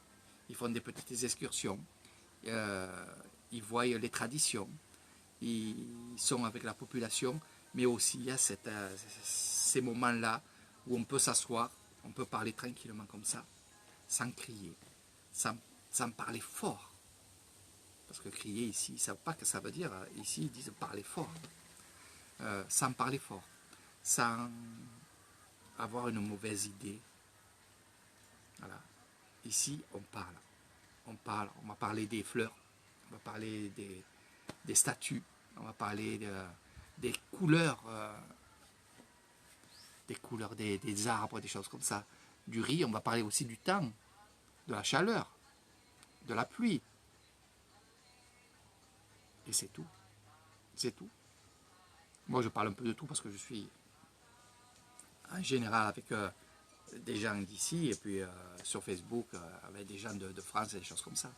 Ils font des petites excursions. Ils voient les traditions. Ils sont avec la population. Mais aussi, il y a ces moments-là où on peut s'asseoir, on peut parler tranquillement comme ça, sans crier, sans parler fort. Parce que crier ici, ils ne savent pas ce que ça veut dire. Ici, ils disent parler fort. Sans parler fort. Sans avoir une mauvaise idée. Voilà. Ici, on parle. On parle. On va parler des fleurs. On va parler des statues. On va parler des couleurs. Des couleurs des arbres, des choses comme ça. Du riz, on va parler aussi du temps. De la chaleur. De la pluie. Et c'est tout. C'est tout. Moi, je parle un peu de tout parce que je suis en général avec des gens d'ici et puis sur Facebook avec des gens de France et des choses comme ça.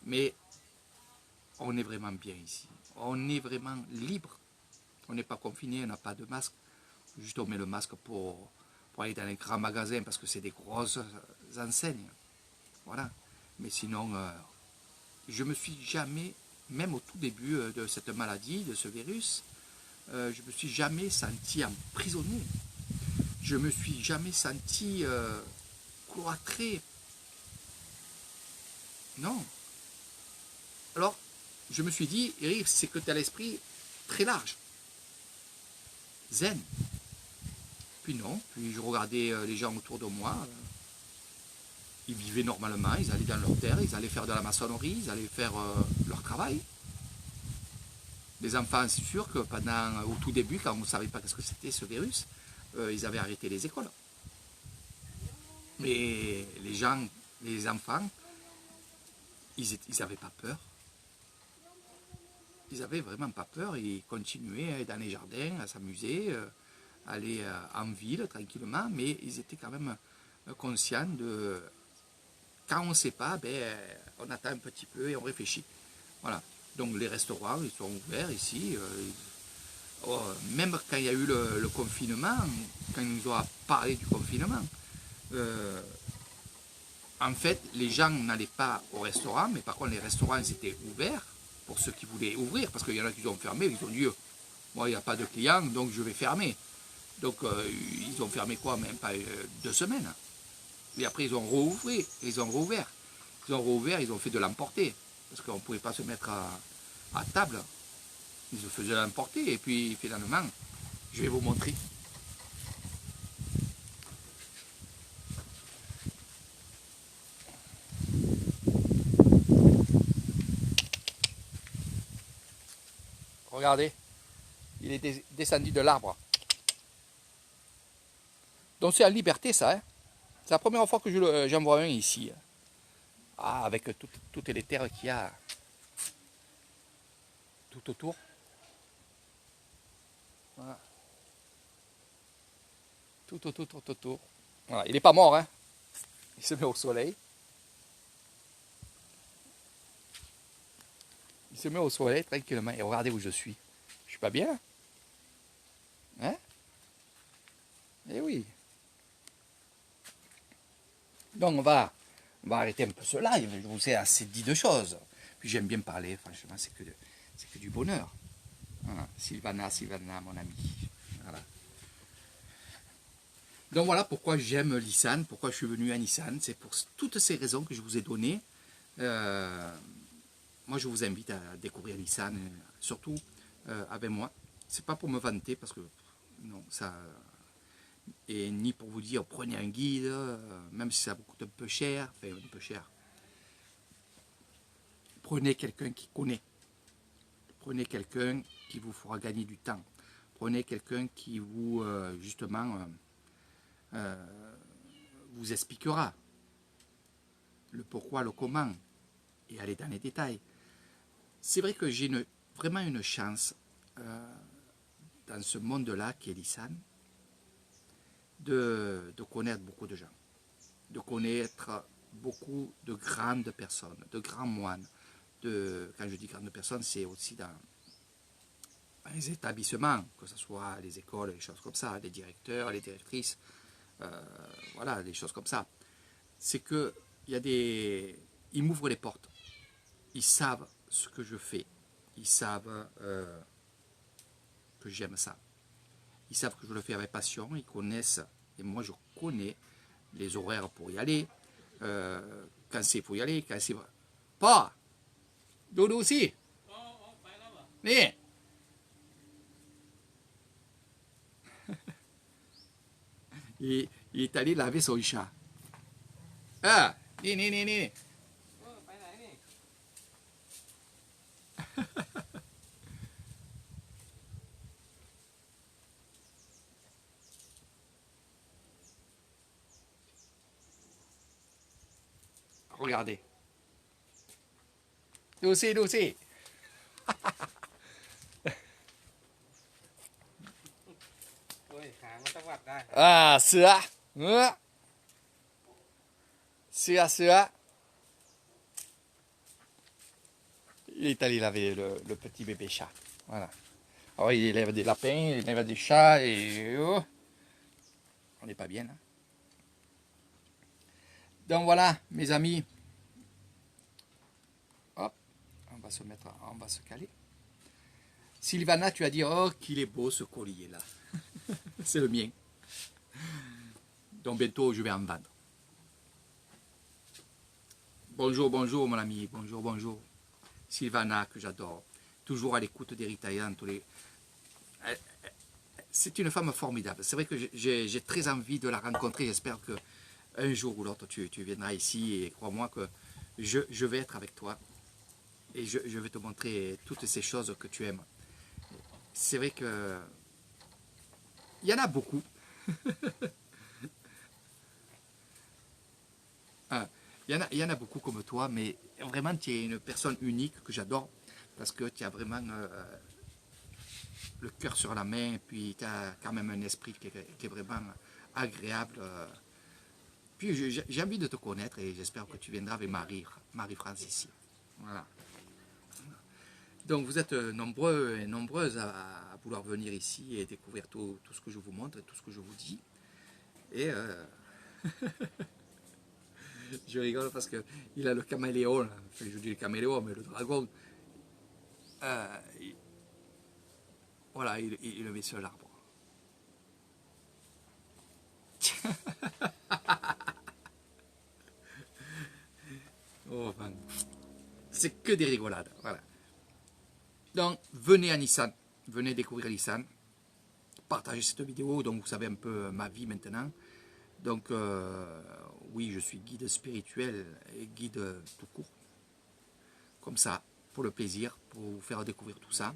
Mais on est vraiment bien ici. On est vraiment libre. On n'est pas confiné, on n'a pas de masque. Juste on met le masque pour aller dans les grands magasins parce que c'est des grosses enseignes. Voilà. Mais sinon, je me suis jamais, même au tout début de cette maladie, de ce virus, je me suis jamais senti emprisonné. Je me suis jamais senti cloîtré. Non. Alors, je me suis dit, Eric, c'est que tu as l'esprit très large. Zen. Puis non, puis je regardais les gens autour de moi. Ils vivaient normalement, ils allaient dans leur terre, ils allaient faire de la maçonnerie, ils allaient faire leur travail. Les enfants, c'est sûr que au tout début, quand on ne savait pas ce que c'était ce virus, ils avaient arrêté les écoles. Mais les enfants, ils n'avaient pas peur. Ils n'avaient vraiment pas peur, ils continuaient dans les jardins à s'amuser, aller en ville tranquillement, mais ils étaient quand même conscients de quand on ne sait pas, ben, on attend un petit peu et on réfléchit. Voilà. Donc les restaurants, ils sont ouverts ici. Même quand il y a eu le confinement, quand ils nous ont parlé du confinement, en fait, les gens n'allaient pas au restaurant, mais par contre, les restaurants étaient ouverts pour ceux qui voulaient ouvrir, parce qu'il y en a qui ont fermé, ils ont dit, moi, il n'y a pas de clients, donc je vais fermer. Donc, ils ont fermé quoi, même pas 2 semaines. Et après, ils ont rouvert. Ils ont rouvert, ils ont fait de l'emporter, parce qu'on ne pouvait pas se mettre à table. Ils se faisaient l'emporter, et puis finalement, je vais vous montrer. Regardez, il est descendu de l'arbre. Donc c'est en liberté ça, hein. C'est la première fois que j'en vois un ici. Ah, avec toutes les terres qu'il y a tout autour. Voilà. Tout autour. Voilà. Il n'est pas mort, hein. Il se met au soleil. Il se met au soleil tranquillement. Et regardez où je suis. Je suis pas bien. Hein? Eh oui. Donc on va arrêter un peu ce live. Je vous ai assez dit de choses. Puis j'aime bien parler. Franchement, c'est que du bonheur. Voilà. Sylvana, mon amie. Voilà. Donc voilà pourquoi j'aime Nissan, pourquoi je suis venu à Nissan. C'est pour toutes ces raisons que je vous ai données. Moi, je vous invite à découvrir Nissan, surtout avec moi. C'est pas pour me vanter, parce que non, ça, et ni pour vous dire prenez un guide, même si ça vous coûte un peu cher, enfin un peu cher. Prenez quelqu'un qui connaît. Prenez quelqu'un qui vous fera gagner du temps. Prenez quelqu'un qui vous, justement, vous expliquera le pourquoi, le comment, et aller dans les détails. C'est vrai que j'ai vraiment une chance dans ce monde-là qui est Nissan de connaître beaucoup de gens, de connaître beaucoup de grandes personnes, de grands moines. Quand je dis grandes personnes, c'est aussi dans les établissements, que ce soit les écoles, les choses comme ça, les directeurs, les directrices, voilà, des choses comme ça. C'est que ils m'ouvrent les portes. Ils savent ce que je fais. Ils savent que j'aime ça. Ils savent que je le fais avec passion. Ils connaissent, et moi je connais les horaires pour y aller. Quand c'est pour y aller, quand c'est pas. Dodo aussi. Mais il est allé laver son chat. Ah, ni. Regardez. Duสิ โอ้ยหางมันต้องวัดได้ Ah, เสือIl est allé laver le petit bébé chat. Voilà. Alors il élève des lapins, il élève des chats et oh, on n'est pas bien là. Donc voilà, mes amis. Hop, on va se caler. Sylvana, tu as dit, oh, qu'il est beau ce collier là. C'est le mien. Donc bientôt, je vais en vendre. Bonjour, mon ami. Bonjour. Sylvana, que j'adore. Toujours à l'écoute d'Erita Yan. C'est une femme formidable. C'est vrai que j'ai très envie de la rencontrer. J'espère qu'un jour ou l'autre, tu viendras ici. Et crois-moi que je vais être avec toi. Et je vais te montrer toutes ces choses que tu aimes. C'est vrai que il y en a beaucoup. Il y en a beaucoup comme toi, mais vraiment tu es une personne unique que j'adore parce que tu as vraiment le cœur sur la main, et puis tu as quand même un esprit qui est vraiment agréable. Puis j'ai envie de te connaître et j'espère que tu viendras avec Marie-France ici. Voilà. Donc vous êtes nombreux et nombreuses à vouloir venir ici et découvrir tout ce que je vous montre, tout ce que je vous dis. Et je rigole parce qu'il a le caméléon, là. Enfin, je dis le caméléon, mais le dragon, voilà, il le met sur l'arbre. Oh, enfin, c'est que des rigolades, voilà. Donc, venez à Nissan, venez découvrir Nissan, partagez cette vidéo, donc vous savez un peu ma vie maintenant. Donc, oui, je suis guide spirituel et guide tout court, comme ça, pour le plaisir, pour vous faire découvrir tout ça,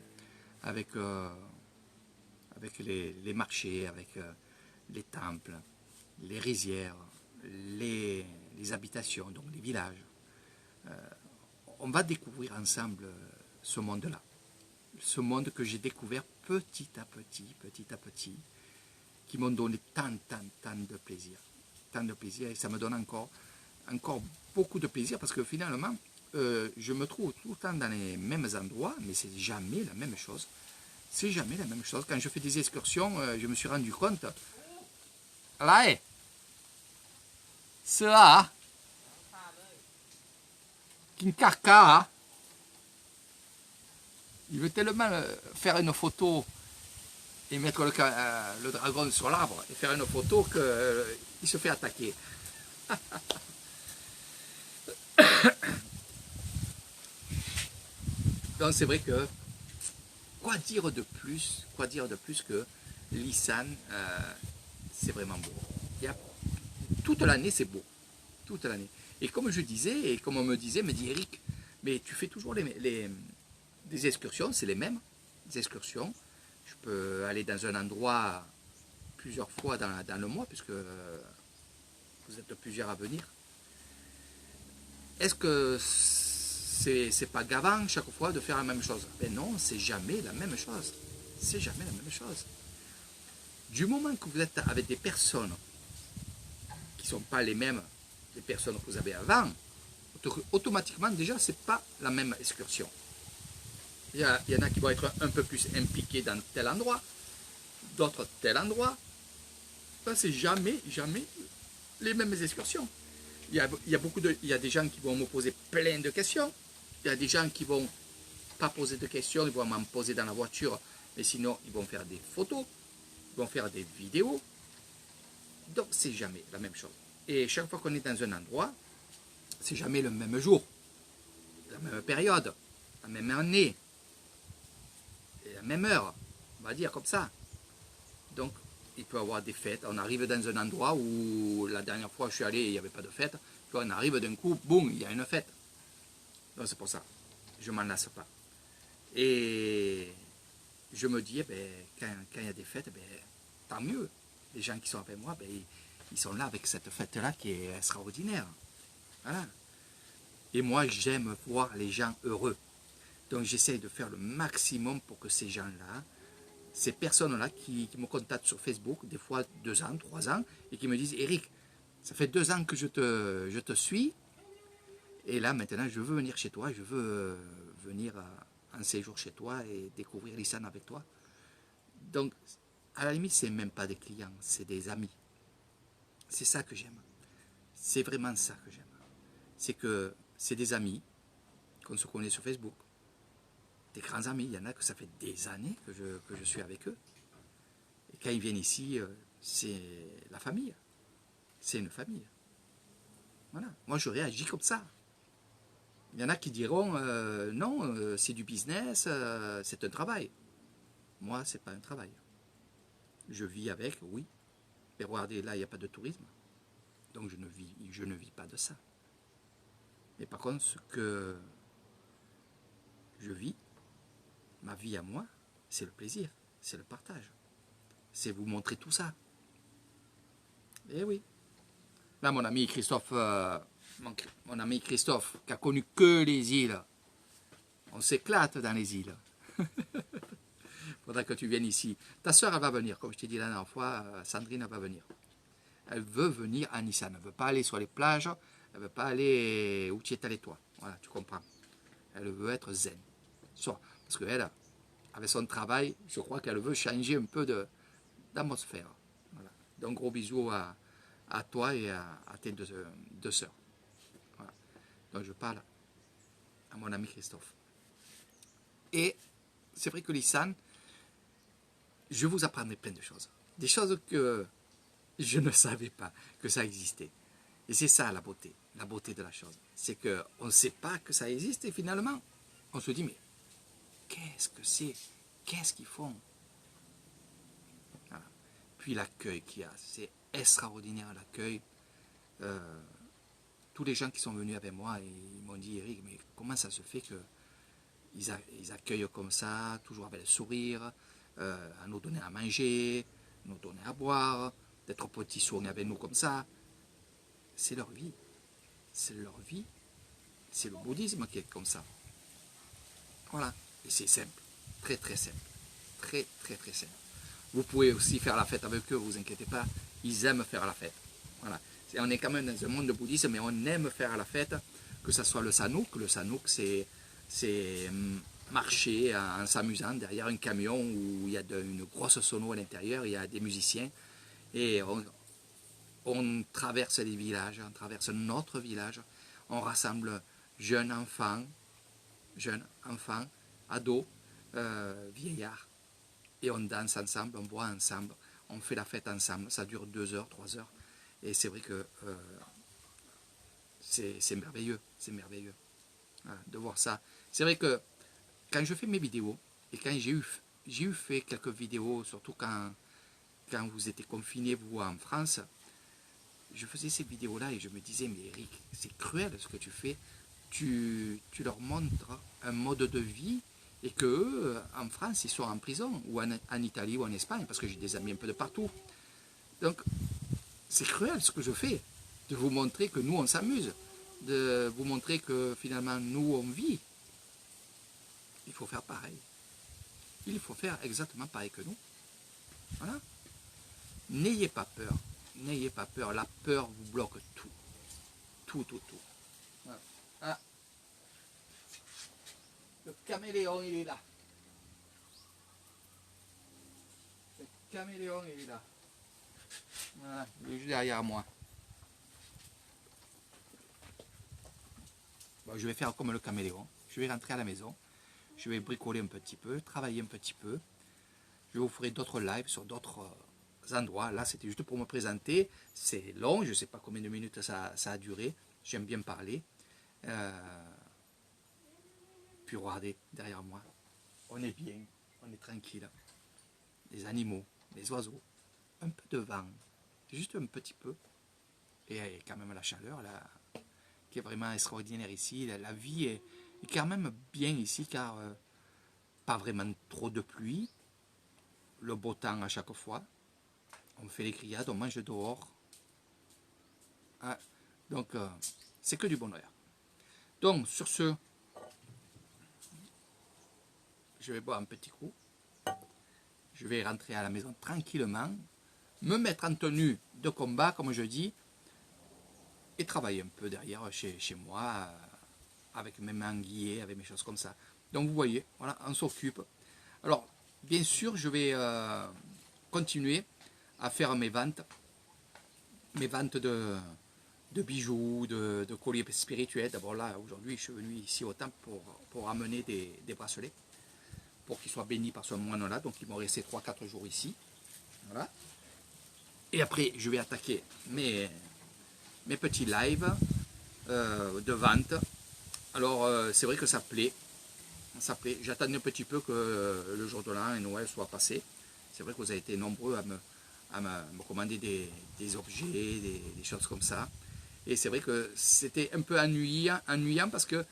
avec les marchés, avec les temples, les rizières, les habitations, donc les villages. On va découvrir ensemble ce monde-là. Ce monde que j'ai découvert petit à petit, qui m'ont donné tant de plaisir. Tant de plaisir, et ça me donne encore beaucoup de plaisir, parce que finalement, je me trouve tout le temps dans les mêmes endroits, mais c'est jamais la même chose. C'est jamais la même chose. Quand je fais des excursions, je me suis rendu compte. Là, c'est là, Kinkarka, il veut tellement faire une photo et mettre le dragon sur l'arbre et faire une photo qu'il se fait attaquer. Donc c'est vrai que quoi dire de plus que Nissan, c'est vraiment beau. Toute l'année c'est beau, toute l'année. Et comme je disais, et comme on me dit Eric, mais tu fais toujours des excursions, c'est les mêmes excursions. Je peux aller dans un endroit plusieurs fois dans le mois, puisque vous êtes plusieurs à venir. Est-ce que c'est pas gavant chaque fois de faire la même chose? Ben non, c'est jamais la même chose. C'est jamais la même chose. Du moment que vous êtes avec des personnes qui ne sont pas les mêmes des personnes que vous avez avant, automatiquement déjà c'est pas la même excursion. Il y en a qui vont être un peu plus impliqués dans tel endroit, d'autres tel endroit. Ça c'est jamais les mêmes excursions. Il y a des gens qui vont me poser plein de questions. Il y a des gens qui vont pas poser de questions, ils vont m'en poser dans la voiture, mais sinon ils vont faire des photos, ils vont faire des vidéos. Donc c'est jamais la même chose. Et chaque fois qu'on est dans un endroit, c'est jamais le même jour, la même période, la même année, et la même heure, on va dire comme ça. Donc il peut y avoir des fêtes. On arrive dans un endroit où la dernière fois je suis allé, il n'y avait pas de fête. Puis on arrive d'un coup, boum, il y a une fête. Donc c'est pour ça, je ne m'en lasse pas. Et je me dis, eh ben, quand il y a des fêtes, eh ben, tant mieux. Les gens qui sont avec moi, ben, ils sont là avec cette fête-là qui est extraordinaire. Voilà. Et moi, j'aime voir les gens heureux. Donc j'essaye de faire le maximum pour que ces gens-là, ces personnes-là qui me contactent sur Facebook, des fois 2 ans, 3 ans, et qui me disent, Eric, ça fait 2 ans que je te suis, et là maintenant je veux venir chez toi, je veux venir en séjour chez toi et découvrir Nissan avec toi. Donc à la limite, c'est même pas des clients, c'est des amis. C'est ça que j'aime. C'est vraiment ça que j'aime. C'est que c'est des amis qu'on se connaît sur Facebook. Des grands amis, il y en a que ça fait des années que je suis avec eux. Et quand ils viennent ici, c'est la famille. C'est une famille. Voilà. Moi, je réagis comme ça. Il y en a qui diront, non, c'est du business, c'est un travail. Moi, c'est pas un travail. Je vis avec, oui. Mais regardez, là, il n'y a pas de tourisme. Donc, je ne vis pas de ça. Mais par contre, ce que je vis, ma vie à moi, c'est le plaisir, c'est le partage. C'est vous montrer tout ça. Eh oui. Là, mon ami Christophe, qui a connu que les îles, on s'éclate dans les îles. faudra que tu viennes ici. Ta soeur, elle va venir, comme je t'ai dit la dernière fois, Sandrine, elle va venir. Elle veut venir à Nissan. Elle ne veut pas aller sur les plages. Elle ne veut pas aller où tu es allé toi. Voilà, tu comprends. Elle veut être zen. Parce qu'elle, avec son travail, je crois qu'elle veut changer un peu d'atmosphère. Voilà. Donc, gros bisous à toi et à tes deux sœurs. Voilà. Donc, je parle à mon ami Christophe. Et c'est vrai que Nissan, je vous apprendrai plein de choses. Des choses que je ne savais pas que ça existait. Et c'est ça la beauté de la chose. C'est qu'on ne sait pas que ça existe et finalement, on se dit, mais qu'est-ce que c'est? Qu'est-ce qu'ils font? Voilà. Puis l'accueil qu'il y a, c'est extraordinaire l'accueil. Tous les gens qui sont venus avec moi, ils m'ont dit, Eric, mais comment ça se fait qu'ils accueillent comme ça, toujours avec le sourire, à nous donner à manger, nous donner à boire, d'être petits sourds avec nous comme ça. C'est leur vie. C'est leur vie. C'est le bouddhisme qui est comme ça. Voilà. Et c'est simple. Très très simple. Très très très simple. Vous pouvez aussi faire la fête avec eux, vous inquiétez pas. Ils aiment faire la fête. Voilà. On est quand même dans un monde de bouddhisme, mais on aime faire la fête. Que ce soit le sanouk. Le sanouk, c'est marcher en s'amusant derrière un camion où il y a une grosse sono à l'intérieur, il y a des musiciens. Et on traverse les villages, on traverse notre village, on rassemble jeunes enfants, ados, vieillards, et on danse ensemble, on boit ensemble, on fait la fête ensemble, ça dure 2 heures, 3 heures, et c'est vrai que c'est merveilleux, voilà, de voir ça. C'est vrai que quand je fais mes vidéos, et quand j'ai eu fait quelques vidéos, surtout quand vous étiez confinés, vous, en France, je faisais ces vidéos-là et je me disais, mais Eric, c'est cruel ce que tu fais. Tu leur montres un mode de vie et qu'eux, en France, ils sont en prison, ou en Italie ou en Espagne, parce que j'ai des amis un peu de partout. Donc, c'est cruel ce que je fais, de vous montrer que nous, on s'amuse, de vous montrer que finalement, nous, on vit. Il faut faire pareil. Il faut faire exactement pareil que nous. Voilà. N'ayez pas peur. N'ayez pas peur. La peur vous bloque tout. Tout. Voilà. Ah. Le caméléon, il est là. Le caméléon, il est là. Voilà. Il est juste derrière moi. Bon, je vais faire comme le caméléon. Je vais rentrer à la maison. Je vais bricoler un petit peu, travailler un petit peu. Je vous ferai d'autres lives sur d'autres endroits. Là, c'était juste pour me présenter. C'est long, je ne sais pas combien de minutes ça a duré. J'aime bien parler. Puis regardez, derrière moi, on est bien, on est tranquille. Les animaux, les oiseaux, un peu de vent, juste un petit peu. Et quand même la chaleur là, qui est vraiment extraordinaire ici. La vie est quand même bien ici, car pas vraiment trop de pluie. Le beau temps à chaque fois. On fait les grillades, on mange dehors. Ah, donc, c'est que du bonheur. Donc, sur ce, je vais boire un petit coup. Je vais rentrer à la maison tranquillement, me mettre en tenue de combat, comme je dis, et travailler un peu derrière chez moi, avec mes manguiers, avec mes choses comme ça. Donc, vous voyez, voilà, on s'occupe. Alors, bien sûr, je vais continuer à faire mes ventes de bijoux, de colliers spirituels. D'abord là, aujourd'hui, je suis venu ici au temple pour amener des bracelets, pour qu'ils soient bénis par ce moine-là. Donc, ils m'ont resté 3-4 jours ici. Voilà. Et après, je vais attaquer mes petits lives de vente. Alors, c'est vrai que ça plaît. J'attendais un petit peu que le jour de l'an et Noël soit passé. C'est vrai que vous avez été nombreux à me commander des objets, des choses comme ça. Et c'est vrai que c'était un peu ennuyant parce que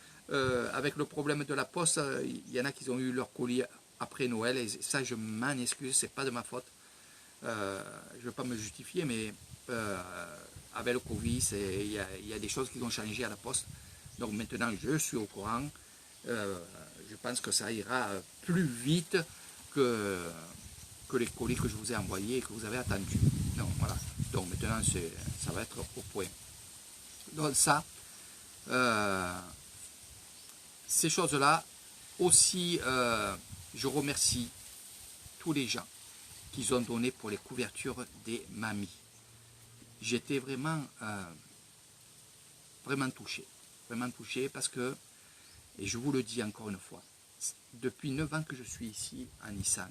avec le problème de la poste, il y en a qui ont eu leur colis après Noël. Et ça, je m'en excuse, c'est pas de ma faute. Je ne veux pas me justifier, mais avec le Covid, il y a des choses qui ont changé à la poste. Donc maintenant, je suis au courant. Je pense que ça ira plus vite que les colis que je vous ai envoyés et que vous avez attendus. Non, voilà. Donc maintenant, ça va être au point. Donc ça, ces choses-là, aussi, je remercie tous les gens qui ont donné pour les couvertures des mamies. J'étais vraiment, vraiment touché parce que, et je vous le dis encore une fois, depuis 9 ans que je suis ici à Nissan,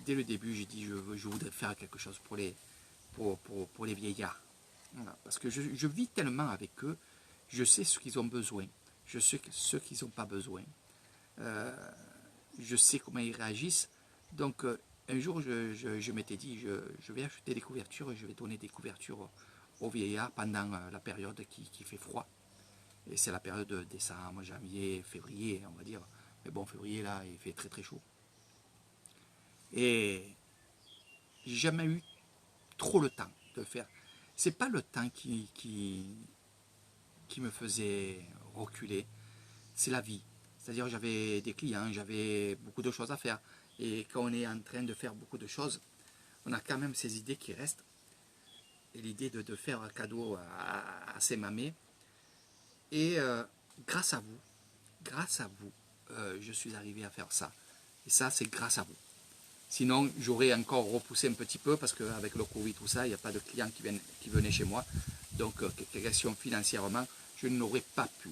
dès le début, j'ai dit je voudrais faire quelque chose pour les vieillards. Voilà, parce que je vis tellement avec eux, je sais ce qu'ils ont besoin, je sais ce qu'ils n'ont pas besoin, je sais comment ils réagissent. Donc un jour, je m'étais dit, je vais acheter des couvertures et je vais donner des couvertures aux vieillards pendant la période qui fait froid. Et c'est la période de décembre, janvier, février, on va dire. Mais bon, février, là, il fait très très chaud. Et j'ai jamais eu trop le temps de le faire. C'est pas le temps qui me faisait reculer, c'est la vie. C'est-à-dire j'avais des clients, j'avais beaucoup de choses à faire. Et quand on est en train de faire beaucoup de choses, on a quand même ces idées qui restent. Et l'idée de faire un cadeau à ses mamés. Et grâce à vous, je suis arrivé à faire ça. Et ça, c'est grâce à vous. Sinon, j'aurais encore repoussé un petit peu parce qu'avec le Covid, tout ça, il n'y a pas de clients qui venaient chez moi. Donc, question financièrement, je n'aurais pas pu.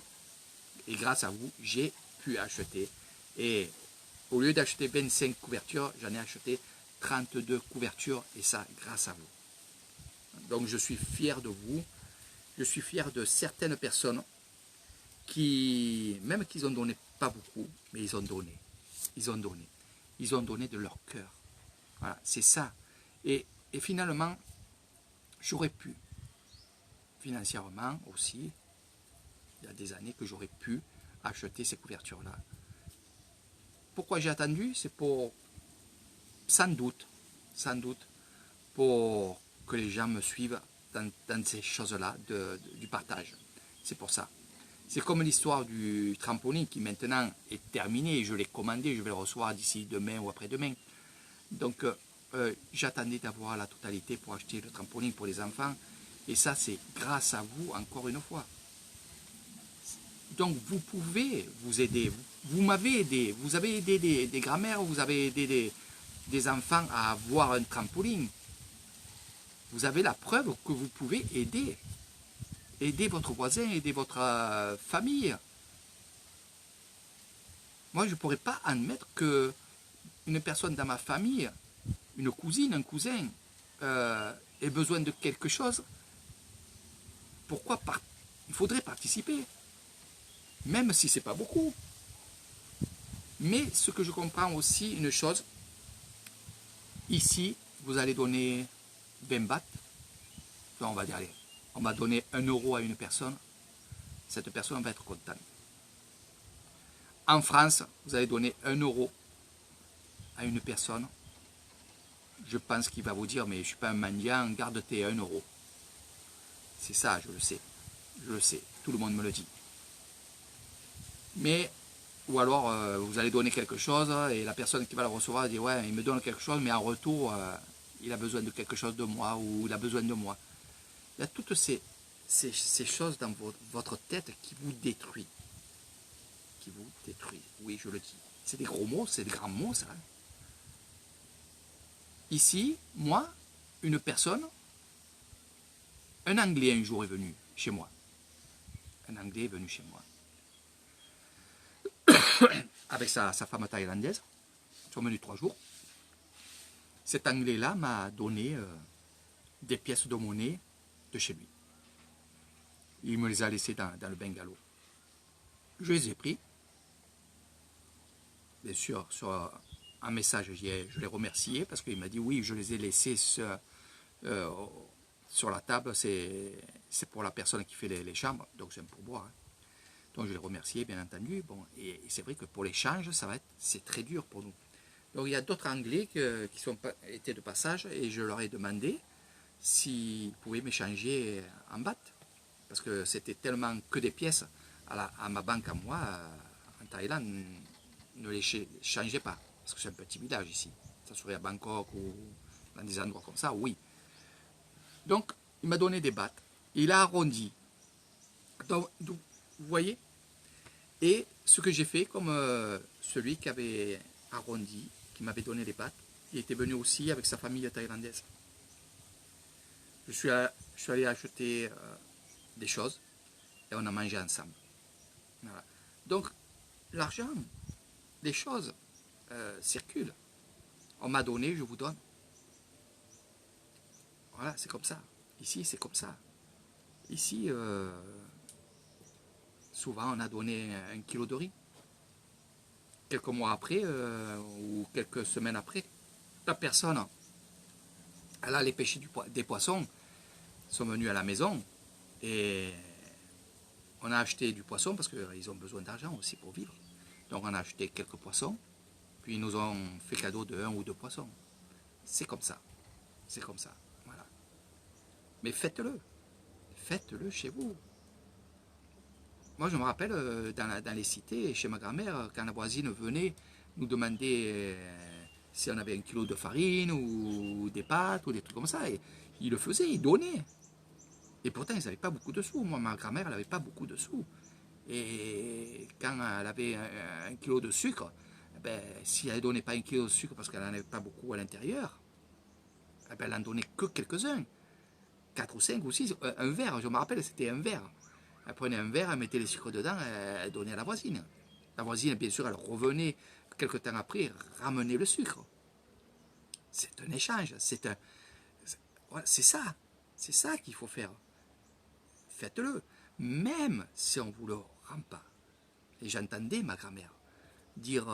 Et grâce à vous, j'ai pu acheter. Et au lieu d'acheter 25 couvertures, j'en ai acheté 32 couvertures. Et ça, grâce à vous. Donc, je suis fier de vous. Je suis fier de certaines personnes qui, même qu'ils ont donné pas beaucoup, mais ils ont donné. Ils ont donné. Ils ont donné de leur cœur. Voilà, c'est ça. Et finalement, j'aurais pu, financièrement aussi, il y a des années que j'aurais pu acheter ces couvertures-là. Pourquoi j'ai attendu? C'est pour, sans doute, pour que les gens me suivent dans ces choses-là du partage. C'est pour ça. C'est comme l'histoire du trampoline qui maintenant est terminée. Je l'ai commandé, je vais le recevoir d'ici demain ou après-demain. Donc, j'attendais d'avoir la totalité pour acheter le trampoline pour les enfants. Et ça, c'est grâce à vous, encore une fois. Donc, vous pouvez vous aider. Vous m'avez aidé. Vous avez aidé des grands-mères, vous avez aidé des enfants à avoir un trampoline. Vous avez la preuve que vous pouvez aider. Aider votre voisin, aider votre famille. Moi, je ne pourrais pas admettre qu'une personne dans ma famille, une cousine, un cousin, ait besoin de quelque chose. Pourquoi il faudrait participer, même si ce n'est pas beaucoup. Mais ce que je comprends aussi, une chose, ici, vous allez donner 20 bahts. On va dire, allez, on va donner 1 euro à une personne. Cette personne va être contente. En France, vous allez donner 1 euro à une personne. Je pense qu'il va vous dire, mais je ne suis pas un mendiant, garde tes 1 euro. C'est ça, je le sais. Je le sais. Tout le monde me le dit. Mais, ou alors, vous allez donner quelque chose et la personne qui va le recevoir dit, ouais, il me donne quelque chose, mais en retour, il a besoin de quelque chose de moi ou il a besoin de moi. Il y a toutes ces choses dans votre tête qui vous détruisent. Qui vous détruisent. Oui, je le dis. C'est des gros mots, c'est des grands mots, ça. Ici, moi, une personne, un Anglais un jour est venu chez moi. Un Anglais est venu chez moi. Avec sa femme thaïlandaise. Ils sont venus 3 jours. Cet Anglais-là m'a donné des pièces de monnaie de chez lui. Il me les a laissées dans le bungalow. Je les ai pris. Bien sûr, sur un message, je l'ai remercié parce qu'il m'a dit oui, je les ai laissés sur la table, c'est pour la personne qui fait les chambres, donc c'est un pourboire. Hein. Donc je l'ai remercié, bien entendu. Bon, et c'est vrai que pour l'échange, c'est très dur pour nous. Donc il y a d'autres Anglais qui étaient de passage et je leur ai demandé s'ils pouvaient m'échanger en bahts. Parce que c'était tellement que des pièces à ma banque à moi, en Thaïlande, ne les changez pas, parce que c'est un petit village ici. Ça serait à Bangkok ou dans des endroits comme ça, oui. Donc, il m'a donné des battes. Il a arrondi. Donc, vous voyez? Et ce que j'ai fait, comme celui qui avait arrondi, qui m'avait donné les battes, il était venu aussi avec sa famille thaïlandaise. Je suis allé acheter des choses et on a mangé ensemble. Voilà. Donc, l'argent, les choses circulent. On m'a donné, je vous donne. Voilà, c'est comme ça. Ici, c'est comme ça. Ici, souvent, on a donné 1 kilo de riz. Quelques mois après, ou quelques semaines après, la personne, elle allait pêcher des poissons, sont venus à la maison et on a acheté du poisson parce qu'ils ont besoin d'argent aussi pour vivre. Donc on a acheté quelques poissons, puis ils nous ont fait cadeau de 1 ou 2 poissons. C'est comme ça. C'est comme ça. Voilà. Mais faites-le. Faites-le chez vous. Moi, je me rappelle, dans les cités, chez ma grand-mère, quand la voisine venait nous demander si on avait 1 kilo de farine ou des pâtes ou des trucs comme ça, et il le faisait, il donnait. Et pourtant, ils n'avaient pas beaucoup de sous. Moi, ma grand-mère, elle n'avait pas beaucoup de sous. Et quand elle avait 1 kilo de sucre, ben, si elle ne donnait pas 1 kilo de sucre parce qu'elle n'en avait pas beaucoup à l'intérieur, ben, elle n'en donnait que quelques-uns. 4 ou 5 ou 6, un verre, je me rappelle, c'était un verre. Elle prenait un verre, elle mettait les sucres dedans, elle donnait à la voisine. La voisine, bien sûr, elle revenait quelques temps après, ramener le sucre. C'est un échange, voilà, c'est ça qu'il faut faire. Faites-le, même si on ne vous le rend pas. Et j'entendais ma grand-mère dire,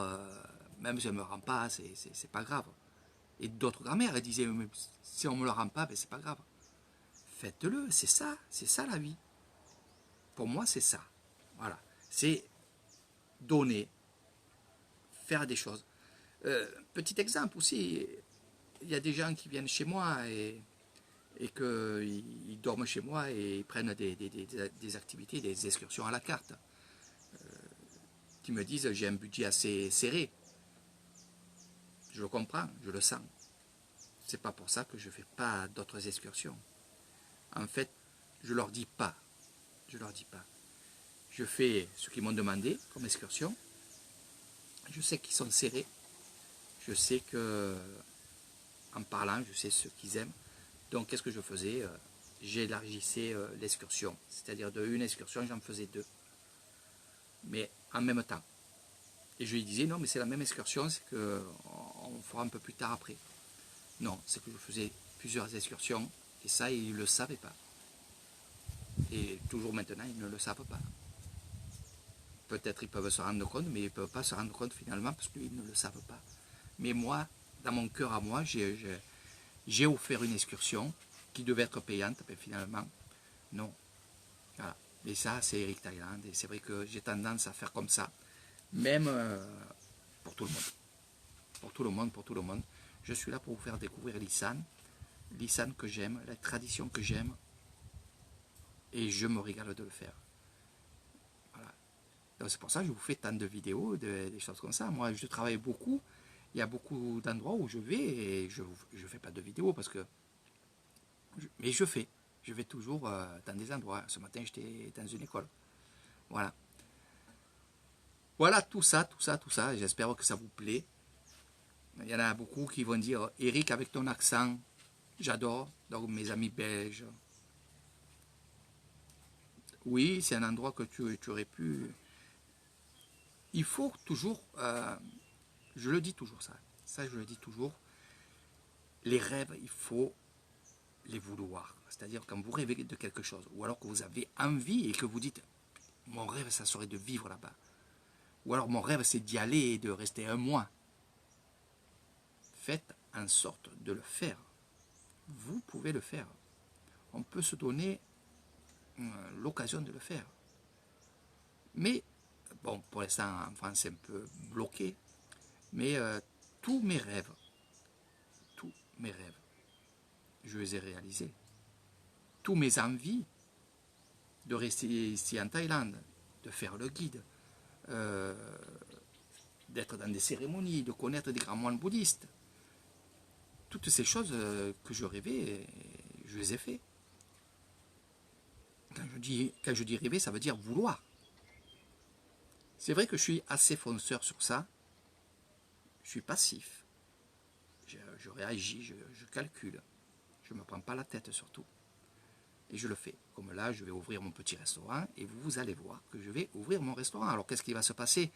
même si elle ne me rend pas, c'est pas grave. Et d'autres grand-mères, elles disaient, si on ne me le rend pas, ben, c'est pas grave. Faites-le, c'est ça la vie. Pour moi, c'est ça. Voilà. C'est donner, faire des choses. Petit exemple aussi, il y a des gens qui viennent chez moi et qu'ils dorment chez moi et ils prennent des activités, des excursions à la carte. Qui me disent, j'ai un budget assez serré. Je le comprends, je le sens. C'est pas pour ça que je ne fais pas d'autres excursions. En fait, je leur dis pas. Je leur dis pas. Je fais ce qu'ils m'ont demandé comme excursion. Je sais qu'ils sont serrés. Je sais que, en parlant, je sais ce qu'ils aiment. Donc, qu'est-ce que je faisais? J'élargissais l'excursion. C'est-à-dire, d'une excursion, j'en faisais 2. Mais en même temps. Et je lui disais, non, mais c'est la même excursion, c'est qu'on fera un peu plus tard après. Non, c'est que je faisais plusieurs excursions, et ça, ils ne le savaient pas. Et toujours maintenant, ils ne le savent pas. Peut-être ils peuvent se rendre compte, mais ils ne peuvent pas se rendre compte finalement parce qu'ils ne le savent pas. Mais moi, dans mon cœur à moi, j'ai offert une excursion qui devait être payante, mais finalement, non. Voilà. Et ça, c'est Eric Thaïlande, et c'est vrai que j'ai tendance à faire comme ça, même pour tout le monde. Pour tout le monde, pour tout le monde. Je suis là pour vous faire découvrir l'Isan que j'aime, la tradition que j'aime, et je me régale de le faire. Voilà. Donc c'est pour ça que je vous fais tant de vidéos, des choses comme ça. Moi, je travaille beaucoup. Il y a beaucoup d'endroits où je vais et je ne fais pas de vidéos parce que... mais je fais. Je vais toujours dans des endroits. Ce matin, j'étais dans une école. Voilà. Voilà, tout ça. J'espère que ça vous plaît. Il y en a beaucoup qui vont dire, Eric, avec ton accent, j'adore. Donc, mes amis belges. Oui, c'est un endroit que tu aurais pu... Il faut toujours... je le dis toujours, ça. Ça, je le dis toujours. Les rêves, il faut les vouloir. C'est-à-dire quand vous rêvez de quelque chose, ou alors que vous avez envie et que vous dites, mon rêve, ça serait de vivre là-bas. Ou alors mon rêve, c'est d'y aller et de rester 1 mois. Faites en sorte de le faire. Vous pouvez le faire. On peut se donner l'occasion de le faire. Mais, bon, pour l'instant, en France, c'est un peu bloqué. Mais tous mes rêves, je les ai réalisés. Tous mes envies de rester ici en Thaïlande, de faire le guide, d'être dans des cérémonies, de connaître des grands moines bouddhistes. Toutes ces choses que je rêvais, je les ai fait. Quand je dis rêver, ça veut dire vouloir. C'est vrai que je suis assez fonceur sur ça. Je suis passif. Je réagis, je calcule. Je ne me prends pas la tête surtout. Et je le fais. Comme là, je vais ouvrir mon petit restaurant et vous allez voir que je vais ouvrir mon restaurant. Alors qu'est-ce qui va se passer?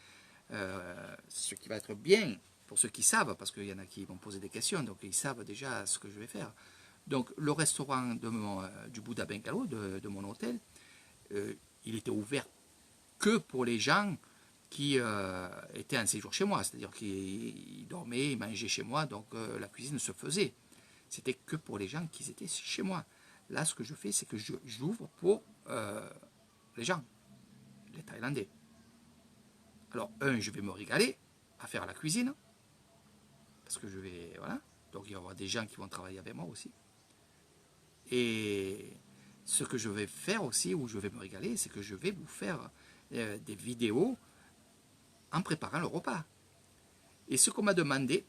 Ce qui va être bien pour ceux qui savent, parce qu'il y en a qui vont poser des questions, donc ils savent déjà ce que je vais faire. Donc le restaurant du Bouddha Bungalow, de mon hôtel, il était ouvert que pour les gens qui étaient en séjour chez moi, c'est-à-dire qu'ils dormaient, ils mangeaient chez moi, donc la cuisine se faisait. C'était que pour les gens qui étaient chez moi. Là, ce que je fais, c'est que j'ouvre pour les gens, les Thaïlandais. Alors, je vais me régaler à faire la cuisine, parce que je vais, voilà, donc il va y avoir des gens qui vont travailler avec moi aussi. Et ce que je vais faire aussi, où je vais me régaler, c'est que je vais vous faire des vidéos en préparant le repas. Et ce qu'on m'a demandé,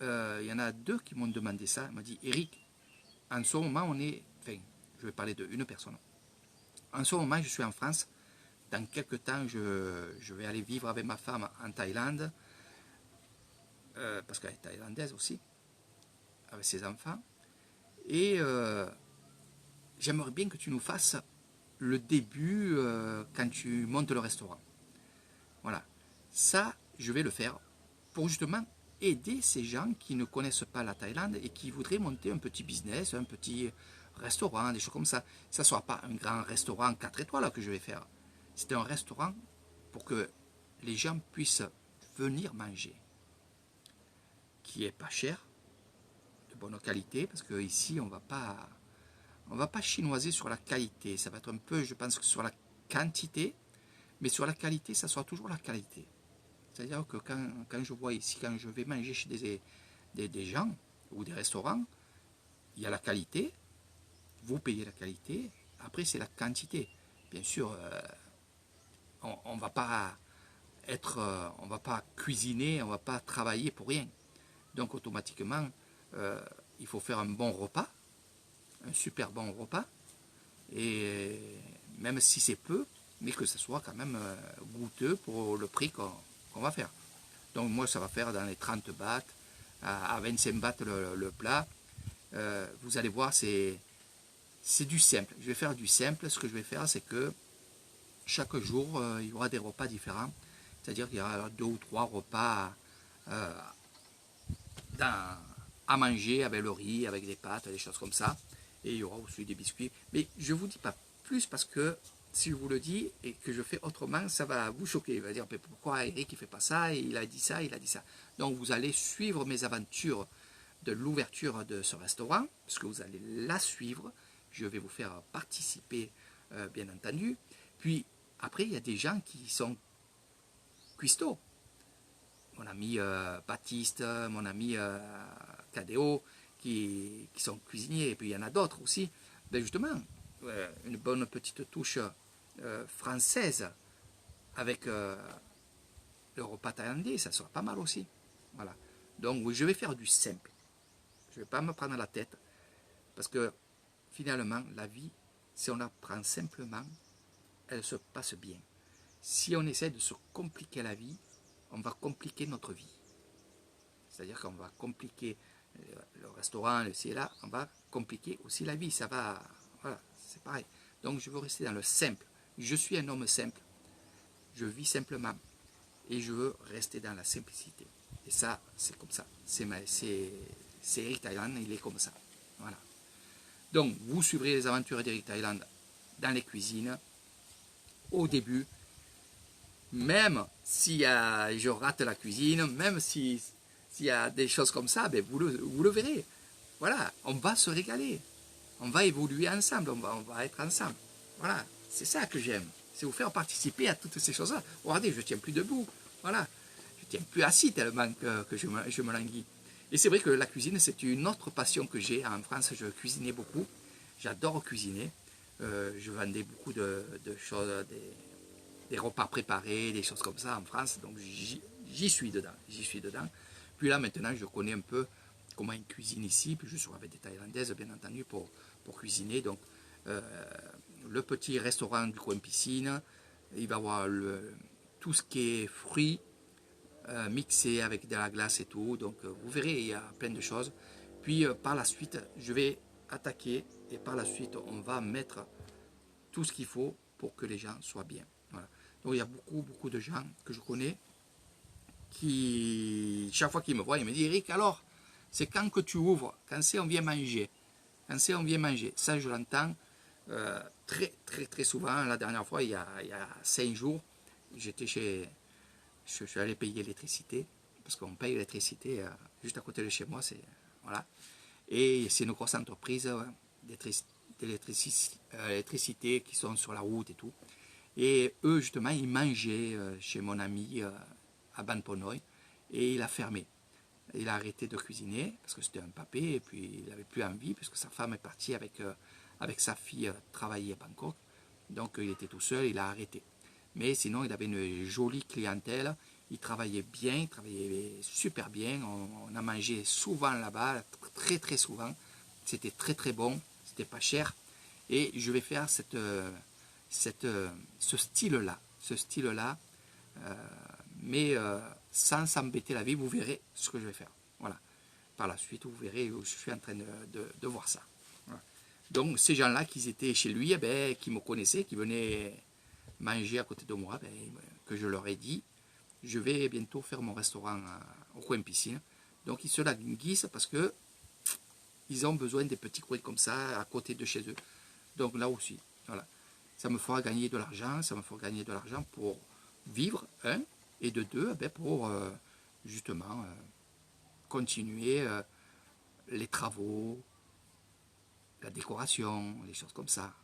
il y en a 2 qui m'ont demandé ça, ils m'ont dit, Eric, en ce moment je vais parler d'une personne. En ce moment, je suis en France. Dans quelques temps, je vais aller vivre avec ma femme en Thaïlande, parce qu'elle est thaïlandaise aussi, avec ses enfants. Et j'aimerais bien que tu nous fasses le début quand tu montes le restaurant. Voilà. Ça, je vais le faire pour justement aider ces gens qui ne connaissent pas la Thaïlande et qui voudraient monter un petit business, un petit restaurant, des choses comme ça. Ça ne sera pas un grand restaurant 4 étoiles que je vais faire. C'est un restaurant pour que les gens puissent venir manger, qui est pas cher, de bonne qualité, parce qu'ici on va pas chinoiser sur la qualité. Ça va être un peu, je pense, sur la quantité, mais sur la qualité, ça sera toujours la qualité. C'est-à-dire que quand je vois ici, quand je vais manger chez des gens ou des restaurants, il y a la qualité, vous payez la qualité, après c'est la quantité. Bien sûr, on ne va pas on va pas cuisiner, on ne va pas travailler pour rien. Donc automatiquement, il faut faire un bon repas, un super bon repas, et même si c'est peu, mais que ce soit quand même goûteux pour le prix qu'on va faire. Donc moi, ça va faire dans les 30 bahts, à 25 bahts le plat. Vous allez voir, c'est du simple. Je vais faire du simple. Ce que je vais faire, c'est que chaque jour, il y aura des repas différents. C'est-à-dire qu'il y aura 2 ou 3 repas à manger avec le riz, avec des pâtes, des choses comme ça. Et il y aura aussi des biscuits. Mais je ne vous dis pas plus parce que si je vous le dis et que je fais autrement, ça va vous choquer. Il va dire, mais pourquoi Eric il ne fait pas ça, il a dit ça, il a dit ça. Donc vous allez suivre mes aventures de l'ouverture de ce restaurant, parce que vous allez la suivre. Je vais vous faire participer, bien entendu. Puis après, il y a des gens qui sont cuistots. Mon ami Baptiste, mon ami Cadéo, qui sont cuisiniers. Et puis il y en a d'autres aussi. Ben justement, une bonne petite touche française avec le repas thaïlandais, ça sera pas mal aussi. Voilà. Donc oui, je vais faire du simple. Je ne vais pas me prendre la tête. Parce que finalement, la vie, si on la prend simplement, elle se passe bien. Si on essaie de se compliquer la vie, on va compliquer notre vie. C'est-à-dire qu'on va compliquer le restaurant, le ci et là, on va compliquer aussi la vie. Ça va, voilà, c'est pareil. Donc je veux rester dans le simple. Je suis un homme simple. Je vis simplement. Et je veux rester dans la simplicité. Et ça, c'est comme ça. C'est Eric Thailand, il est comme ça. Voilà. Donc, vous suivrez les aventures d'Eric Thailand dans les cuisines. Au début, même si je rate la cuisine, même s'il y a des choses comme ça, ben vous le verrez. Voilà, on va se régaler. On va évoluer ensemble, on va être ensemble. Voilà, c'est ça que j'aime. C'est vous faire participer à toutes ces choses-là. Regardez, je ne tiens plus debout. Voilà, je ne tiens plus assis tellement que je me languis. Et c'est vrai que la cuisine, c'est une autre passion que j'ai. En France, je cuisinais beaucoup. J'adore cuisiner. Je vendais beaucoup de choses, des repas préparés, des choses comme ça en France. Donc j'y suis dedans, j'y suis dedans. Puis là, maintenant, je connais un peu comment ils cuisinent ici, puis je suis avec des Thaïlandaises, bien entendu, pour cuisiner. Donc, le petit restaurant du coin piscine, il va y avoir tout ce qui est fruits, mixés avec de la glace et tout. Donc, vous verrez, il y a plein de choses. Puis, par la suite, je vais attaquer, et par la suite, on va mettre tout ce qu'il faut pour que les gens soient bien. Voilà. Donc, il y a beaucoup de gens que je connais qui, chaque fois qu'ils me voient, ils me disent, Eric, alors, c'est quand que tu ouvres? Quand c'est on vient manger? Quand c'est on vient manger? Ça, je l'entends très souvent. La dernière fois, il y a 5 jours, je suis allé payer l'électricité, parce qu'on paye l'électricité juste à côté de chez moi, voilà. Et c'est une grosse entreprise d'électricité qui sont sur la route et tout. Et eux, justement, ils mangeaient chez mon ami à Ban Ponoy, et il a fermé. Il a arrêté de cuisiner parce que c'était un papé, et puis il n'avait plus envie puisque sa femme est partie avec sa fille travailler à Bangkok. Donc il était tout seul, il a arrêté. Mais sinon, il avait une jolie clientèle, il travaillait bien, il travaillait super bien. On a mangé souvent là-bas, très souvent. C'était très bon, c'était pas cher. Et je vais faire ce style-là, mais sans s'embêter la vie. Vous verrez ce que je vais faire. Voilà. Par la suite, vous verrez, je suis en train de voir ça. Voilà. Donc, ces gens-là qui étaient chez lui, qui me connaissaient, qui venaient manger à côté de moi, que je leur ai dit, je vais bientôt faire mon restaurant au coin piscine. Donc, ils se languissent parce que ils ont besoin des petits coins comme ça à côté de chez eux. Donc, là aussi, voilà. Ça me fera gagner de l'argent, pour vivre, et de deux, pour justement continuer les travaux, la décoration, les choses comme ça.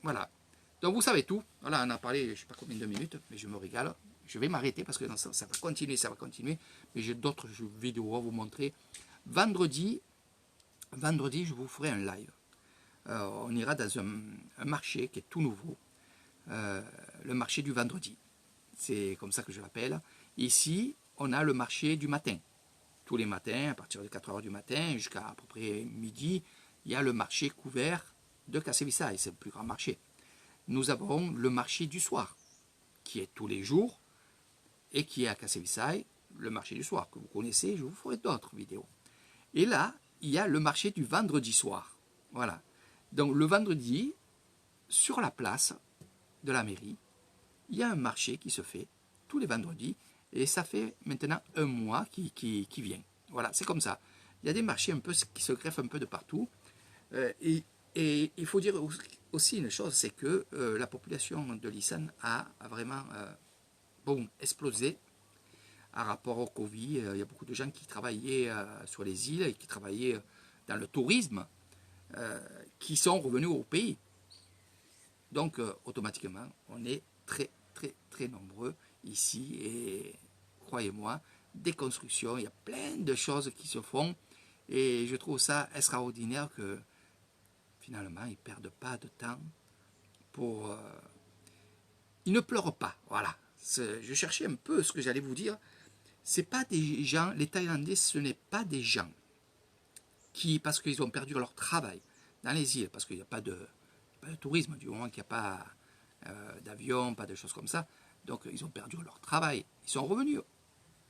Voilà. Donc vous savez tout. Voilà, on a parlé, je ne sais pas combien de minutes, mais je me régale. Je vais m'arrêter parce que ça va continuer. Mais j'ai d'autres vidéos à vous montrer. Vendredi, je vous ferai un live. On ira dans un marché qui est tout nouveau. Le marché du vendredi. C'est comme ça que je l'appelle. Ici, on a le marché du matin. Tous les matins, à partir de 4 heures du matin jusqu'à peu près midi, il y a le marché couvert de Kassevisai. C'est le plus grand marché. Nous avons le marché du soir, qui est tous les jours, et qui est à Kassevisai, le marché du soir, que vous connaissez, je vous ferai d'autres vidéos. Et là, il y a le marché du vendredi soir. Voilà. Donc le vendredi, sur la place de la mairie, il y a un marché qui se fait tous les vendredis, et ça fait maintenant un mois qui vient. Voilà, c'est comme ça. Il y a des marchés un peu qui se greffent un peu de partout. Et il faut dire aussi une chose, c'est que la population de l'Isan a vraiment explosé par rapport au Covid. Il y a beaucoup de gens qui travaillaient sur les îles et qui travaillaient dans le tourisme, qui sont revenus au pays. Donc, automatiquement, on est très nombreux ici, et croyez-moi, des constructions, il y a plein de choses qui se font, et je trouve ça extraordinaire que finalement, ils ne perdent pas de temps pour... ils ne pleurent pas, voilà. Je cherchais un peu ce que j'allais vous dire. C'est pas des gens, les Thaïlandais, ce n'est pas des gens qui, parce qu'ils ont perdu leur travail dans les îles, parce qu'il n'y a pas de tourisme, du moment qu'il n'y a pas d'avion, pas de choses comme ça, donc ils ont perdu leur travail. Ils sont revenus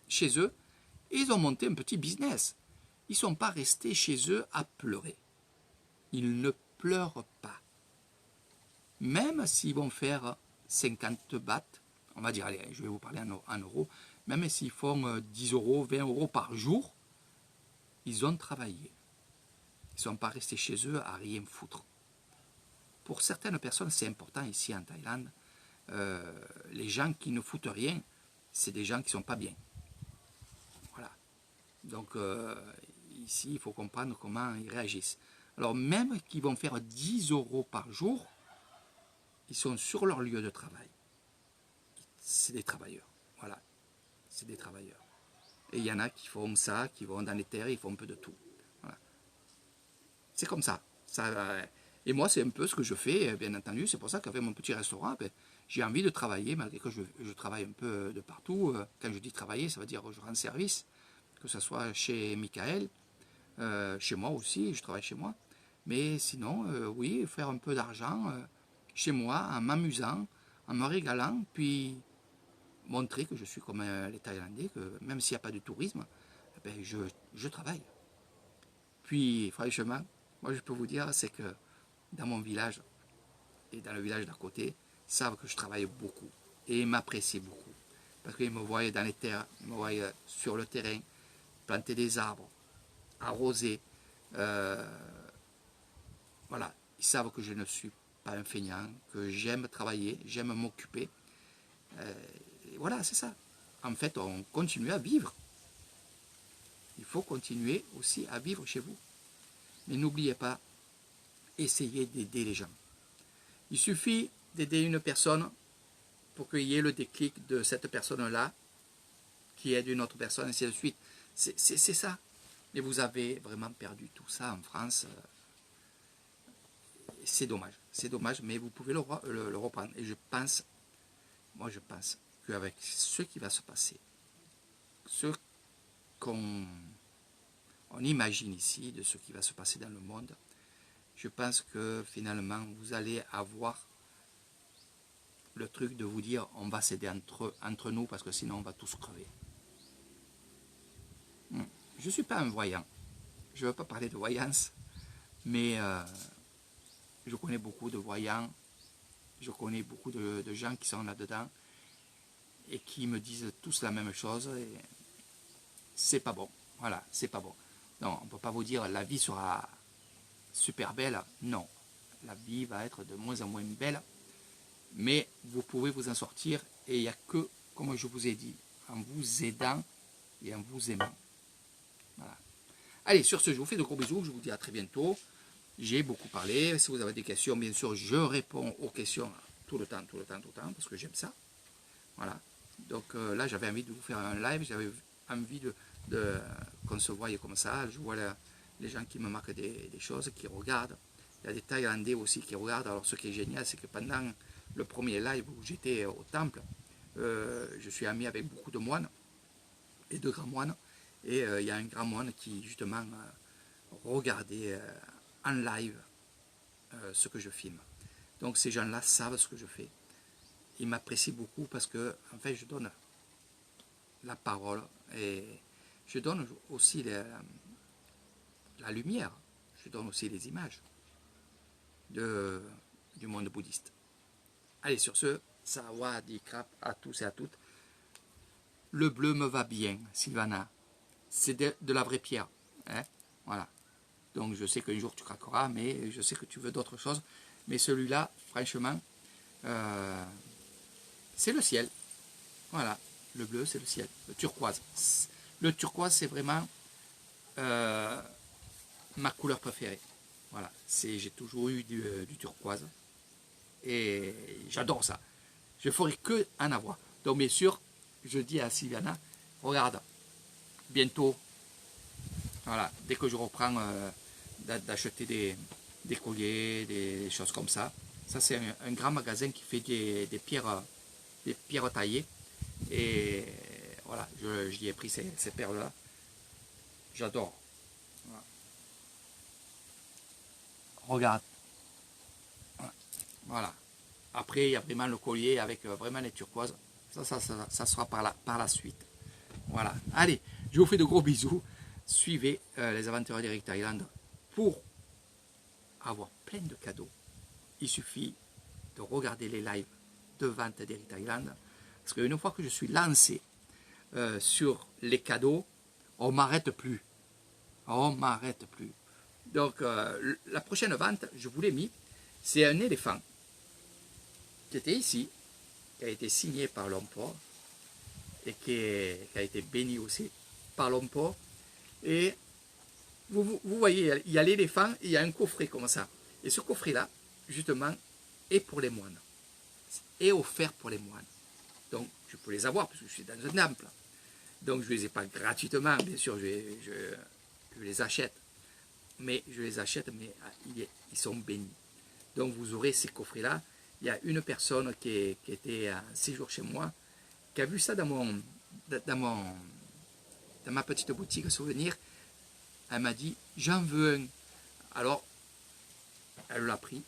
chez eux et ils ont monté un petit business. Ils ne sont pas restés chez eux à pleurer. Ils ne pleurent pas. Même s'ils vont faire 50 bahts, on va dire, allez, je vais vous parler en euros, même s'ils font 10 euros, 20 euros par jour, ils ont travaillé. Ils ne sont pas restés chez eux à rien foutre. Pour certaines personnes, c'est important ici en Thaïlande. Les gens qui ne foutent rien, c'est des gens qui ne sont pas bien. Voilà. Donc, ici, il faut comprendre comment ils réagissent. Alors, même qu'ils vont faire 10 euros par jour, ils sont sur leur lieu de travail. C'est des travailleurs. Voilà. C'est des travailleurs. Et il y en a qui font ça, qui vont dans les terres, ils font un peu de tout. Voilà. C'est comme ça. Et moi, c'est un peu ce que je fais, bien entendu. C'est pour ça qu'avec mon petit restaurant, ben, j'ai envie de travailler, malgré que je travaille un peu de partout. Quand je dis travailler, ça veut dire que je rends service, que ce soit chez Michael, chez moi aussi, je travaille chez moi. Mais sinon, oui, faire un peu d'argent chez moi, en m'amusant, en me régalant, puis montrer que je suis comme les Thaïlandais, que même s'il n'y a pas de tourisme, ben, je travaille. Puis, franchement, moi je peux vous dire, c'est que dans mon village et dans le village d'à côté, ils savent que je travaille beaucoup et ils m'apprécient beaucoup. Parce qu'ils me voient dans les terres, ils me voient sur le terrain, planter des arbres, arroser. Voilà, ils savent que je ne suis pas un feignant, que j'aime travailler, j'aime m'occuper. Et voilà, c'est ça. En fait, on continue à vivre. Il faut continuer aussi à vivre chez vous. Mais n'oubliez pas, essayez d'aider les gens. Il suffit d'aider une personne pour qu'il y ait le déclic de cette personne-là, qui aide une autre personne, ainsi de suite. C'est ça. Mais vous avez vraiment perdu tout ça en France. C'est dommage. C'est dommage, mais vous pouvez le reprendre. Et je pense qu'avec ce qui va se passer, ce qu'on imagine ici, de ce qui va se passer dans le monde, je pense que finalement, vous allez avoir le truc de vous dire, on va s'aider entre nous, parce que sinon on va tous crever. Je ne suis pas un voyant. Je ne veux pas parler de voyance, mais je connais beaucoup de voyants, je connais beaucoup de gens qui sont là-dedans, et qui me disent tous la même chose, et c'est pas bon. Voilà, c'est pas bon. Non, on ne peut pas vous dire la vie sera super belle. Non, la vie va être de moins en moins belle, mais vous pouvez vous en sortir, et il n'y a que, comme je vous ai dit, en vous aidant et en vous aimant. Voilà. Allez, sur ce, je vous fais de gros bisous, je vous dis à très bientôt. J'ai beaucoup parlé, si vous avez des questions, bien sûr, je réponds aux questions tout le temps, parce que j'aime ça. Voilà. Donc là, j'avais envie de vous faire un live, j'avais envie qu'on se voie comme ça. Je vois les gens qui me marquent des choses, qui regardent. Il y a des Thaïlandais aussi qui regardent. Alors ce qui est génial, c'est que pendant le premier live où j'étais au temple, je suis ami avec beaucoup de moines et de grands moines. Et il y a un grand moine qui justement regardait en live ce que je filme. Donc ces gens-là savent ce que je fais. Ils m'apprécient beaucoup parce que en fait je donne la parole et je donne aussi la lumière, je donne aussi les images du monde bouddhiste. Allez, sur ce, Sawadee Krap à tous et à toutes. Le bleu me va bien, Sylvana. C'est de la vraie pierre. Hein, voilà. Donc je sais qu'un jour tu craqueras, mais je sais que tu veux d'autres choses. Mais celui-là, franchement, c'est le ciel. Voilà. Le bleu, c'est le ciel. Le turquoise. Le turquoise, c'est vraiment ma couleur préférée. Voilà. J'ai toujours eu du turquoise. Et j'adore ça. Je ne ferai que en avoir. Donc bien sûr, je dis à Sylviana, regarde, bientôt, voilà, dès que je reprends d'acheter des colliers, des choses comme ça. Ça c'est un grand magasin qui fait des pierres taillées. Et voilà, j'y ai pris ces perles-là. J'adore. Voilà. Regarde. Voilà. Après, il y a vraiment le collier avec vraiment les turquoises. Ça sera par la suite. Voilà. Allez, je vous fais de gros bisous. Suivez les aventures d'Eric Thailand pour avoir plein de cadeaux. Il suffit de regarder les lives de vente d'Eric Thailand. Parce qu'une fois que je suis lancé sur les cadeaux, on ne m'arrête plus. On ne m'arrête plus. Donc, la prochaine vente, je vous l'ai mis, c'est un éléphant qui était ici, qui a été signé par l'Omport et qui a été béni aussi par l'Omport. Et vous voyez, il y a l'éléphant et il y a un coffret comme ça. Et ce coffret-là, justement, est pour les moines. Est offert pour les moines. Donc, je peux les avoir parce que je suis dans un temple. Donc, je ne les ai pas gratuitement, bien sûr, je les achète. Mais je les achète, mais ils sont bénis. Donc vous aurez ces coffrets-là. Il y a une personne qui était à séjour chez moi, qui a vu ça dans ma petite boutique souvenir. Elle m'a dit, j'en veux un. Alors, elle l'a pris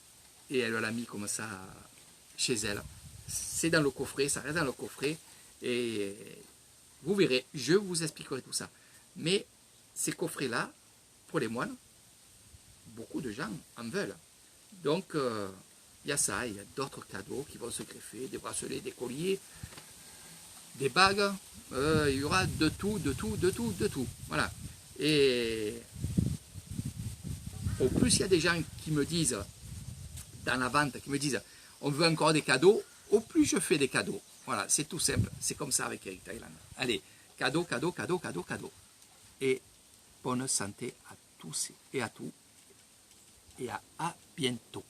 et elle l'a mis comme ça chez elle. C'est dans le coffret, ça reste dans le coffret. Et vous verrez, je vous expliquerai tout ça. Mais ces coffrets-là, pour les moines, beaucoup de gens en veulent. Donc, il y a ça, il y a d'autres cadeaux qui vont se greffer, des bracelets, des colliers, des bagues, il y aura de tout, de tout, de tout, de tout. Voilà. Et au plus il y a des gens qui me disent, dans la vente, qui me disent, on veut encore des cadeaux, au plus je fais des cadeaux. Voilà, c'est tout simple. C'est comme ça avec Eric Thailand. Allez, cadeau, cadeau, cadeau, cadeau, cadeau. Et bonne santé à tous et à tout. Et à bientôt.